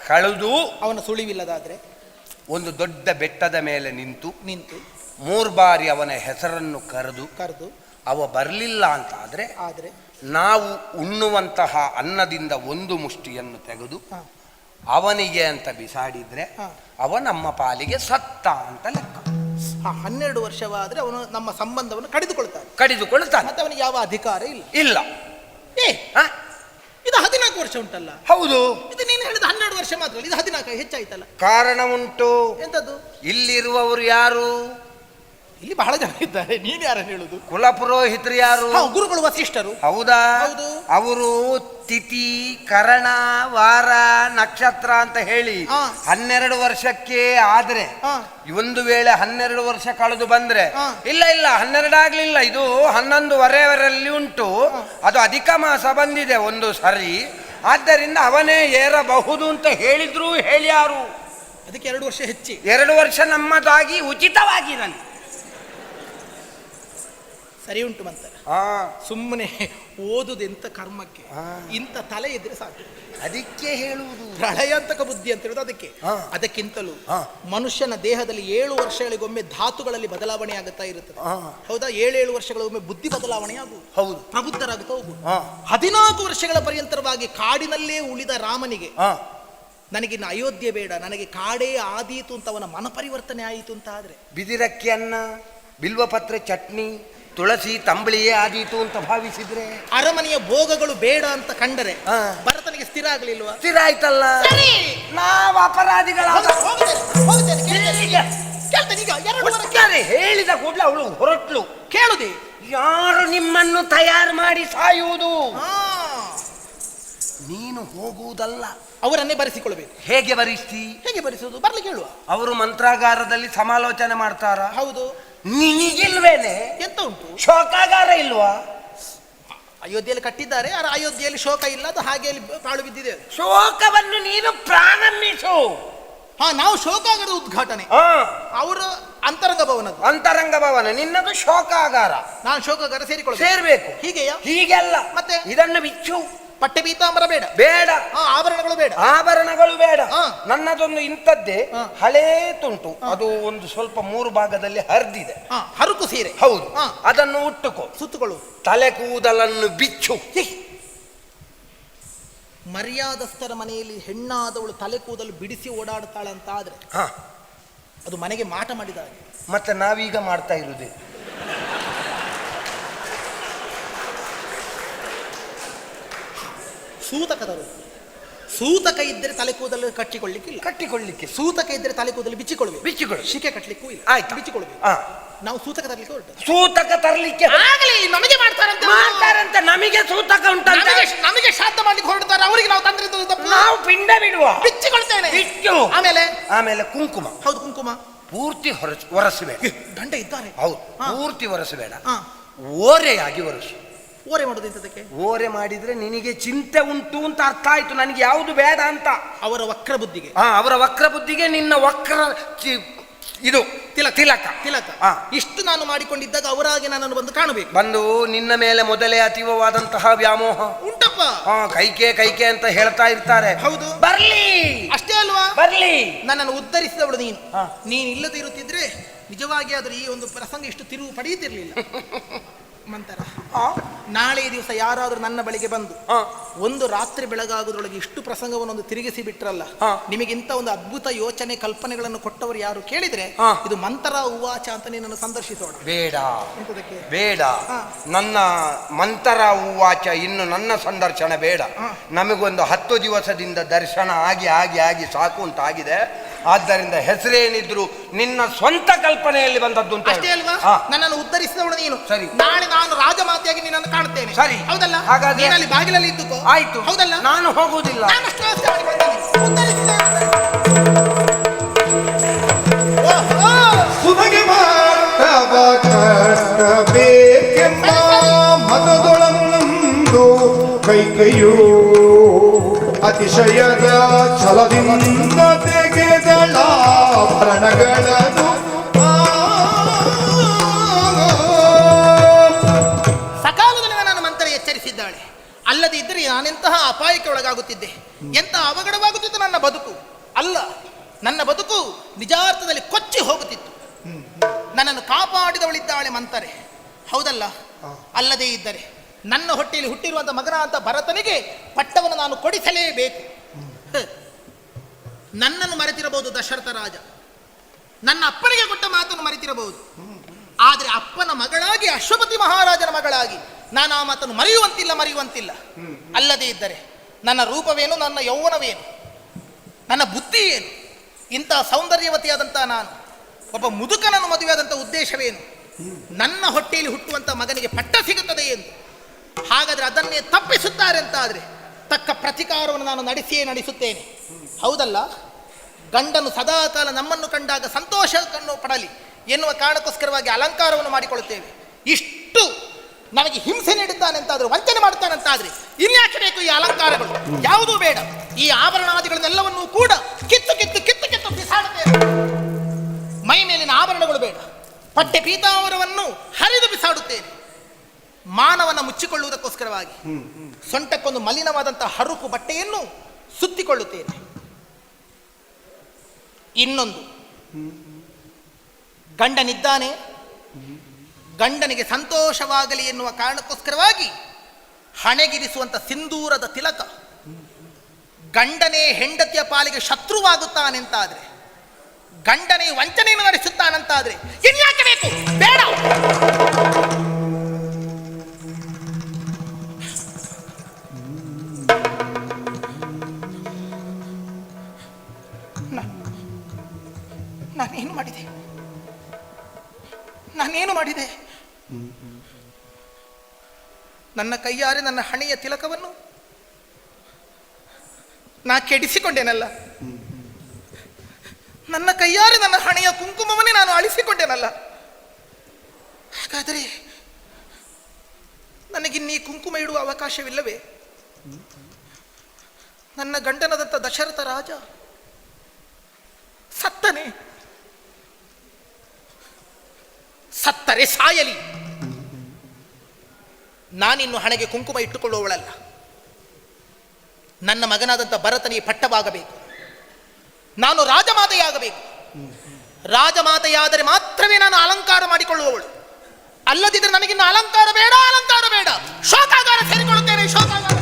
ಕಳೆದು ಅವನ ಸುಳಿವಿಲ್ಲದಾದ್ರೆ ಒಂದು ದೊಡ್ಡ ಬೆಟ್ಟದ ಮೇಲೆ ನಿಂತು 3 ಬಾರಿ ಅವನ ಹೆಸರನ್ನು ಕರೆದು ಅವ ಬರಲಿಲ್ಲ ಅಂತ ಆದ್ರೆ ನಾವು ಉಣ್ಣುವಂತಹ ಅನ್ನದಿಂದ ಒಂದು ಮುಷ್ಟಿಯನ್ನು ತೆಗೆದು ಅವನಿಗೆ ಅಂತ ಬಿಸಾಡಿದ್ರೆ ಅವ ನಮ್ಮ ಪಾಲಿಗೆ ಸತ್ತ ಅಂತ ಲೆಕ್ಕ. 12 ವರ್ಷವಾದ್ರೆ ಅವನು ನಮ್ಮ ಸಂಬಂಧವನ್ನು ಕಡಿದುಕೊಳ್ತಾನೆ. ಮತ್ತೆ ಅವನಿಗೆ ಯಾವ ಅಧಿಕಾರ ಇಲ್ಲ. ಇದು 14 ವರ್ಷ ಉಂಟಲ್ಲ? ಹೌದು. ಇದು ನೀನು ಹೇಳಿದ 12 ವರ್ಷ ಮಾತ್ರ, ಇದು 14 ಹೆಚ್ಚಾಯ್ತಲ್ಲ? ಕಾರಣ ಉಂಟು. ಎಂತದ್ದು? ಇಲ್ಲಿರುವವರು ಯಾರು? ಇಲ್ಲಿ ಬಹಳ ಜನ ಇದ್ದಾರೆ. ನೀನು ಯಾರನ್ನು ಹೇಳುದು? ಕುಲಪುರೋಹಿತರು ಯಾರು? ಗುರುಗಳು ವಸಿಷ್ಠರು. ಹೌದಾ? ಅವರು ತಿಥಿ ಕರಣ ವಾರ ನಕ್ಷತ್ರ ಅಂತ ಹೇಳಿ 12 ವರ್ಷಕ್ಕೆ ಆದ್ರೆ ಒಂದು ವೇಳೆ 12 ವರ್ಷ ಕಳೆದು ಬಂದ್ರೆ ಇಲ್ಲ 12 ಆಗ್ಲಿಲ್ಲ, ಇದು 11 ಉಂಟು, ಅದು ಅಧಿಕ ಮಾಸ ಬಂದಿದೆ ಒಂದು ಸರಿ, ಆದ್ದರಿಂದ ಅವನೇ ಏರಬಹುದು ಅಂತ ಹೇಳಿದ್ರು ಹೇಳ್ಯಾರು. ಅದಕ್ಕೆ 2 ವರ್ಷ ಹೆಚ್ಚಿ 2 ವರ್ಷ ನಮ್ಮದಾಗಿ ಉಚಿತವಾಗಿ ನನಗೆ ಸರಿ ಉಂಟು ಮಂತರ. ಸುಮ್ಮನೆ ಓದುದೆಂತ ಕರ್ಮಕ್ಕೆ, ಇಂಥ ತಲೆ ಇದ್ರೆ ಸಾಕು. ಅದಕ್ಕೆ ಹೇಳುವುದು ಪ್ರಳಯಾಂತಕ ಬುದ್ಧಿ ಅಂತ ಹೇಳುದು ಅದಕ್ಕೆ. ಅದಕ್ಕಿಂತಲೂ ಮನುಷ್ಯನ ದೇಹದಲ್ಲಿ 7 ವರ್ಷಗಳಿಗೊಮ್ಮೆ ಧಾತುಗಳಲ್ಲಿ ಬದಲಾವಣೆ ಆಗುತ್ತಾ ಇರುತ್ತದೆ. ಹೌದಾ? 7 ವರ್ಷಗಳಿಗೊಮ್ಮೆ ಬುದ್ಧಿ ಬದಲಾವಣೆ ಆಗುವುದು. ಹೌದು, ಪ್ರಬುದ್ಧರಾಗುತ್ತಾ ಹೋಗುದು. 14 ವರ್ಷಗಳ ಪರ್ಯಂತರವಾಗಿ ಕಾಡಿನಲ್ಲೇ ಉಳಿದ ರಾಮನಿಗೆ ನನಗಿನ್ನು ಅಯೋಧ್ಯೆ ಬೇಡ, ನನಗೆ ಕಾಡೇ ಆದೀತು ಅಂತ ಅವನ ಮನ ಪರಿವರ್ತನೆ ಆಯಿತು ಅಂತ ಆದ್ರೆ ಬಿದಿರಕ್ಕಿ ಅನ್ನ, ಬಿಲ್ವಪತ್ರೆ ಚಟ್ನಿ, ತುಳಸಿ ತಂಬಳಿಯೇ ಆದೀತು ಅಂತ ಭಾವಿಸಿದ್ರೆ, ಅರಮನೆಯ ಭೋಗಗಳು ಬೇಡ ಅಂತ ಕಂಡರೆ ಭರತನಿಗೆ ಸ್ಥಿರ ಆಗ್ಲಿಲ್ವಾ? ಸ್ಥಿರ ಆಯ್ತಲ್ಲ. ನಾವು ಅಪರಾಧಿಗಳ ಹೇಳಿದ ಕೂಡಲೇ ಅವಳು ಹೊರಟ್ಲು. ಕೇಳುದೆ, ಯಾರು ನಿಮ್ಮನ್ನು ತಯಾರು ಮಾಡಿ ಸಾಯುವುದು? ನೀನು ಹೋಗುವುದಲ್ಲ, ಅವರನ್ನೇ ಬರೆಸಿಕೊಳ್ಬೇಕು. ಹೇಗೆ ಬರಿಸ್ತಿ? ಹೇಗೆ ಬರಿಸುವುದು? ಬರ್ಲಿಕ್ಕೆ ಹೇಳುವ. ಅವರು ಮಂತ್ರಾಗಾರದಲ್ಲಿ ಸಮಾಲೋಚನೆ ಮಾಡ್ತಾರ. ಹೌದು. ನಿನಗಿಲ್ವೇನೆ? ಎಂತ ಉಂಟು? ಶೋಕಾಗಾರ ಇಲ್ವಾ? ಅಯೋಧ್ಯೆಯಲ್ಲಿ ಕಟ್ಟಿದ್ದಾರೆ, ಅಯೋಧ್ಯೆಯಲ್ಲಿ ಶೋಕ ಇಲ್ಲ, ಅದು ಹಾಗೆ ಪಾಳು ಬಿದ್ದಿದೆ. ಶೋಕವನ್ನು ನೀನು ಪ್ರಾರಂಭಿಸು. ನಾವು ಶೋಕಾಗಾರದ ಉದ್ಘಾಟನೆ, ಅವರು ಅಂತರಂಗ ಭವನ, ನಿನ್ನದು ಶೋಕಾಗಾರ, ನಾನು ಶೋಕಾಗಾರ ಸೇರಿಕೊಳ್ಳ ಸೇರ್ಬೇಕು. ಹೀಗೆಯಾ? ಹೀಗೆಲ್ಲ. ಮತ್ತೆ ಇದನ್ನು ಬಿಚ್ಚು. ಪಟ್ಟೆ ಪೀತಾಂಬರ ಬೇಡ, ಬೇಡ. ಆಭರಣಗಳು ಬೇಡ, ಆಭರಣಗಳು ಬೇಡ. ಹಾ. ನನ್ನದೊಂದು ಇಂಥದ್ದೇ ಹಳೇತುಂಟು, ಅದು ಒಂದು ಸ್ವಲ್ಪ 3 ಭಾಗದಲ್ಲಿ ಹರಿದಿದೆ. ಹರುಕು ಸೀರೆ. ಹೌದು, ಅದನ್ನು ಉಟ್ಟುಕೋ. ಸುತ್ತುಗಳು. ತಲೆ ಕೂದಲನ್ನು ಬಿಚ್ಚು. ಮರ್ಯಾದಸ್ಥರ ಮನೆಯಲ್ಲಿ ಹೆಣ್ಣಾದವಳು ತಲೆ ಕೂದಲು ಬಿಡಿಸಿ ಓಡಾಡ್ತಾಳಂತ ಆದ್ರೆ ಅದು ಮನೆಗೆ ಮಾಟ ಮಾಡಿದ ಹಾಗೆ. ಮತ್ತೆ ನಾವೀಗ ಮಾಡ್ತಾ ಇರುವುದೇ ಸೂತಕದರು. ಸೂತಕ ಇದ್ದರೆ ತಲೆ ಕೂದಲು ಕಟ್ಟಿಕೊಳ್ಳಿಕ್ಕೆ ಸೂತಕ ಇದ್ದರೆ ತಲೆ ಕೂದಲು ಬಿಚ್ಚಿಕೊಳ್ಳಿ. ಶಿಕೆ ಕಟ್ಟಲಿಕ್ಕೂ ಇಲ್ಲ. ಆಯ್ತು, ಬಿಚ್ಚಿಕೊಳ್ಬೇಕು. ನಾವು ಸೂತಕ ತರಲಿಕ್ಕೆ ಹೊರಟು. ಸೂತಕ ತರಲಿಕ್ಕೆ ಆಗಲಿ, ನಮಗೆ ಮಾಡ್ತಾರಂತೆ. ನಮಗೆ ಸೂತಕ ಉಂಟು, ನಮಗೆ ಶ್ರಾದ್ದ ಮಾಡ್ಲಿಕ್ಕೆ ಹೊರಡ್ತಾರೆ, ಅವರಿಗೆ ನಾವು ತಂದ್ರೆ ನಾವು ಪಿಂಡ ಬಿಡುವ. ಬಿಚ್ಚಿಕೊಳ್ತೇನೆ. ಬಿಚ್ಚು. ಆಮೇಲೆ ಕುಂಕುಮ. ಹೌದು, ಕುಂಕುಮ ಪೂರ್ತಿ ಒರೆಸಬೇಡ. ಗಂಡ ಇದ್ದಾರೆ. ಹೌದು, ಪೂರ್ತಿ ಒರೆಸಬೇಡ, ಓರೆಯಾಗಿ ಒರೆಸು. ಓರೆ ಮಾಡೋದು ಇಂಥದಕ್ಕೆ? ಓರೆ ಮಾಡಿದ್ರೆ ನಿನಗೆ ಚಿಂತೆ ಉಂಟು ಅಂತ ಅರ್ಥ ಆಯ್ತು, ನನಗೆ ಯಾವುದು ಬೇಡ ಅಂತ. ಅವರ ವಕ್ರ ಬುದ್ಧಿಗೆ. ಅವರ ವಕ್ರ ಬುದ್ಧಿಗೆ ನಿನ್ನ ವಕ್ರ ಇದು ತಿಲಕ. ಇಷ್ಟು ನಾನು ಮಾಡಿಕೊಂಡಿದ್ದಾಗ ಅವರಾಗಿ ನನ್ನನ್ನು ಬಂದು ಕಾಣಬೇಕು. ಬಂದು ನಿನ್ನ ಮೇಲೆ ಮೊದಲೇ ಅತೀವವಾದಂತಹ ವ್ಯಾಮೋಹ ಉಂಟಪ್ಪ. ಕೈಕೆ ಅಂತ ಹೇಳ್ತಾ ಇರ್ತಾರೆ. ಹೌದು, ಬರ್ಲಿ. ಅಷ್ಟೇ ಅಲ್ವಾ? ಬರ್ಲಿ. ನನ್ನನ್ನು ಉದ್ಧರಿಸಿದವಳು ನೀನು ಇಲ್ಲದೆ ಇರುತ್ತಿದ್ರೆ ನಿಜವಾಗಿ ಆದ್ರೆ ಈ ಒಂದು ಪ್ರಸಂಗ ಇಷ್ಟು ತಿರುವು ಪಡೆಯುತ್ತಿರ್ಲಿಲ್ಲ. ಮಂತರ ನಾಳೆ ದಿವಸ ಯಾರಾದ್ರೂ ನನ್ನ ಬಳಿಗೆ ಬಂದು ಒಂದು ರಾತ್ರಿ ಬೆಳಗಾಗುದ್ರೊಳಗೆ ಇಷ್ಟು ಪ್ರಸಂಗವನ್ನು ತಿರುಗಿಸಿ ಬಿಟ್ರಲ್ಲ, ನಿಮಗಿಂತ ಒಂದು ಅದ್ಭುತ ಯೋಚನೆ ಕಲ್ಪನೆಗಳನ್ನು ಕೊಟ್ಟವರು ಯಾರು ಕೇಳಿದ್ರೆ ಇದು ಮಂತರ ಉವಾಚ ಅಂತ ನಿನ್ನನ್ನು ಸಂದರ್ಶಿಸೋಣ. ಬೇಡ, ನನ್ನ ಮಂತರ ಉವಾಚ ಇನ್ನು ನನ್ನ ಸಂದರ್ಶನ ಬೇಡ. ನಮಗೊಂದು 10 ದಿವಸದಿಂದ ದರ್ಶನ ಆಗಿ ಸಾಕು ಅಂತ ಆಗಿದೆ. ಆದ್ದರಿಂದ ಹೆಸರೇನಿದ್ರು ನಿನ್ನ ಸ್ವಂತ ಕಲ್ಪನೆಯಲ್ಲಿ ಬಂದದ್ದು ಅಂತ. ಅಷ್ಟೇ ಅಲ್ವಾ? ನನ್ನನ್ನು ಉದ್ಧರಿಸಿದವಳು ನೀನು. ಸರಿ, ನಾಳೆ ನಾನು ರಾಜಮಾತೆಯಾಗಿ ನಿನ್ನನ್ನು ಕಾಣುತ್ತೇನೆ. ಸರಿ, ಹೌದಲ್ಲ? ಹಾಗಾದ್ರೆ ಅಲ್ಲಿ ಬಾಗಿಲಲ್ಲಿ ಇದ್ದುಕೋ. ಆಯ್ತು, ಹೌದಲ್ಲ? ನಾನು ಹೋಗುವುದಿಲ್ಲ. ಸುಮಗೆ ಮಾಟವ ಕಟ್ಟಬೇಕೆಂಬ ಮತದೊಳಂದು ಕೈಕೈಯು ಅತಿಶಯದ ಛಲದಿಂದ ತೆಗೆದಳ ಆಭರಣಗಳನ್ನು ಸಕಾಲದಲ್ಲಿ ನನ್ನ ಮಂತ್ರ ಎಚ್ಚರಿಸಿದ್ದಾಳೆ. ಅಲ್ಲದೆ ಇದ್ದರೆ ನಾನೆಂತಹ ಅಪಾಯಕ್ಕೆ ಒಳಗಾಗುತ್ತಿದ್ದೆ, ಎಂತಹ ಅವಘಡವಾಗುತ್ತಿತ್ತು ನನ್ನ ಬದುಕು. ಅಲ್ಲ, ನನ್ನ ಬದುಕು ನಿಜಾರ್ಥದಲ್ಲಿ ಕೊಚ್ಚಿ ಹೋಗುತ್ತಿತ್ತು. ನನ್ನನ್ನು ಕಾಪಾಡಿದವಳಿದ್ದಾಳೆ ಮಂತರೆ. ಹೌದಲ್ಲ? ಅಲ್ಲದೇ ಇದ್ದರೆ ನನ್ನ ಹೊಟ್ಟೆಯಲ್ಲಿ ಹುಟ್ಟಿರುವಂತಹ ಮಗನಾದ ಭರತನಿಗೆ ಪಟ್ಟವನ್ನು ನಾನು ಕೊಡಿಸಲೇಬೇಕು. ನನ್ನನ್ನು ಮರೆತಿರಬಹುದು ದಶರಥ ರಾಜ, ನನ್ನ ಅಪ್ಪನಿಗೆ ಕೊಟ್ಟ ಮಾತನ್ನು ಮರೆತಿರಬಹುದು. ಆದರೆ ಅಪ್ಪನ ಮಗಳಾಗಿ, ಅಶ್ವಪತಿ ಮಹಾರಾಜನ ಮಗಳಾಗಿ ನಾನು ಆ ಮಾತನ್ನು ಮರೆಯುವಂತಿಲ್ಲ. ಅಲ್ಲದೇ ಇದ್ದರೆ ನನ್ನ ರೂಪವೇನು, ನನ್ನ ಯೌವನವೇನು, ನನ್ನ ಬುದ್ಧಿ ಏನು, ಇಂತಹ ಸೌಂದರ್ಯವತಿಯಾದಂತಹ ನಾನು ಒಬ್ಬ ಮುದುಕನನ್ನು ಮದುವೆಯಾದಂಥ ಉದ್ದೇಶವೇನು, ನನ್ನ ಹೊಟ್ಟೆಯಲ್ಲಿ ಹುಟ್ಟುವಂಥ ಮಗನಿಗೆ ಪಟ್ಟ ಸಿಗುತ್ತದೆ ಎಂದು. ಹಾಗಾದರೆ ಅದನ್ನೇ ತಪ್ಪಿಸುತ್ತಾರೆ ಅಂತ ಆದರೆ ತಕ್ಕ ಪ್ರತಿಕಾರವನ್ನು ನಾನು ನಡೆಸುತ್ತೇನೆ. ಹೌದಲ್ಲ? ಗಂಡನು ಸದಾಕಾಲ ನಮ್ಮನ್ನು ಕಂಡಾಗ ಸಂತೋಷವನ್ನು ಪಡಲಿ ಎನ್ನುವ ಕಾರಣಕ್ಕೋಸ್ಕರವಾಗಿ ಅಲಂಕಾರವನ್ನು ಮಾಡಿಕೊಳ್ಳುತ್ತೇವೆ. ಇಷ್ಟು ನಮಗೆ ಹಿಂಸೆ ನೀಡುತ್ತಾನೆ ಅಂತಾದ್ರೆ, ವಂಚನೆ ಮಾಡುತ್ತಾನಂತಾದ್ರೆ ಇನ್ಯಾಕೆ ಬೇಕು ಈ ಅಲಂಕಾರಗಳು? ಯಾವುದೂ ಬೇಡ. ಈ ಆಭರಣಾದಿಗಳನ್ನೆಲ್ಲವನ್ನೂ ಕೂಡ ಕಿತ್ತು ಬಿಸಾಡುತ್ತೇವೆ. ಮೈ ಮೇಲಿನ ಆಭರಣಗಳು ಬೇಡ, ಪಟ್ಟೆ ಪೀತಾಂಬರವನ್ನು ಹರಿದು ಬಿಸಾಡುತ್ತೇನೆ. ಮಾನವನ ಮುಚ್ಚಿಕೊಳ್ಳುವುದಕ್ಕೋಸ್ಕರವಾಗಿ ಸೊಂಟಕ್ಕೊಂದು ಮಲಿನವಾದಂತಹ ಹರುಕು ಬಟ್ಟೆಯನ್ನು ಸುತ್ತಿಕೊಳ್ಳುತ್ತೇನೆ. ಇನ್ನೊಂದು, ಗಂಡನಿದ್ದಾನೆ, ಗಂಡನಿಗೆ ಸಂತೋಷವಾಗಲಿ ಎನ್ನುವ ಕಾರಣಕ್ಕೋಸ್ಕರವಾಗಿ ಹಣೆಗಿರಿಸುವಂಥ ಸಿಂಧೂರದ ತಿಲಕ. ಗಂಡನೇ ಹೆಂಡತಿಯ ಪಾಲಿಗೆ ಶತ್ರುವಾಗುತ್ತಾನೆಂತಾದ್ರೆ, ಗಂಡನೇ ವಂಚನೆಯನ್ನು ನಡೆಸುತ್ತಾನಂತಾದ್ರೆ ಇನ್ಯಾಕೆ ಬೇಕು? ಬೇಡ. ನಾನೇನು ಮಾಡಿದೆ? ನನ್ನ ಕೈಯಾರೆ ನನ್ನ ಹಣೆಯ ತಿಲಕವನ್ನು ನಾ ಕೆಡಿಸಿಕೊಂಡೇನಲ್ಲ, ನನ್ನ ಕೈಯಾರೆ ನನ್ನ ಹಣೆಯ ಕುಂಕುಮವನ್ನೇ ನಾನು ಅಳಿಸಿಕೊಂಡೇನಲ್ಲ. ಹಾಗಾದರೆ ನನಗಿನ್ನೀ ಕುಂಕುಮ ಇಡುವ ಅವಕಾಶವಿಲ್ಲವೇ? ನನ್ನ ಗಂಡನದತ್ತ ದಶರಥ ರಾಜ ಸತ್ತರೆ ಸಾಯಲಿ. ನಾನಿನ್ನು ಹಣೆಗೆ ಕುಂಕುಮ ಇಟ್ಟುಕೊಳ್ಳುವವಳಲ್ಲ. ನನ್ನ ಮಗನಾದಂಥ ಭರತನಿಗೆ ಪಟ್ಟವಾಗಬೇಕು. ನಾನು ರಾಜಮಾತೆಯಾಗಬೇಕು. ರಾಜಮಾತೆಯಾದರೆ ಮಾತ್ರವೇ ನಾನು ಅಲಂಕಾರ ಮಾಡಿಕೊಳ್ಳುವವಳು. ಅಲ್ಲದಿದ್ದರೆ ನನಗಿನ್ನು ಅಲಂಕಾರ ಬೇಡ, ಅಲಂಕಾರ ಬೇಡ. ಶೋಕಾಗಾರ ಸೇರಿಕೊಳ್ಳುತ್ತೇನೆ, ಶೋಕಾಗಾರ.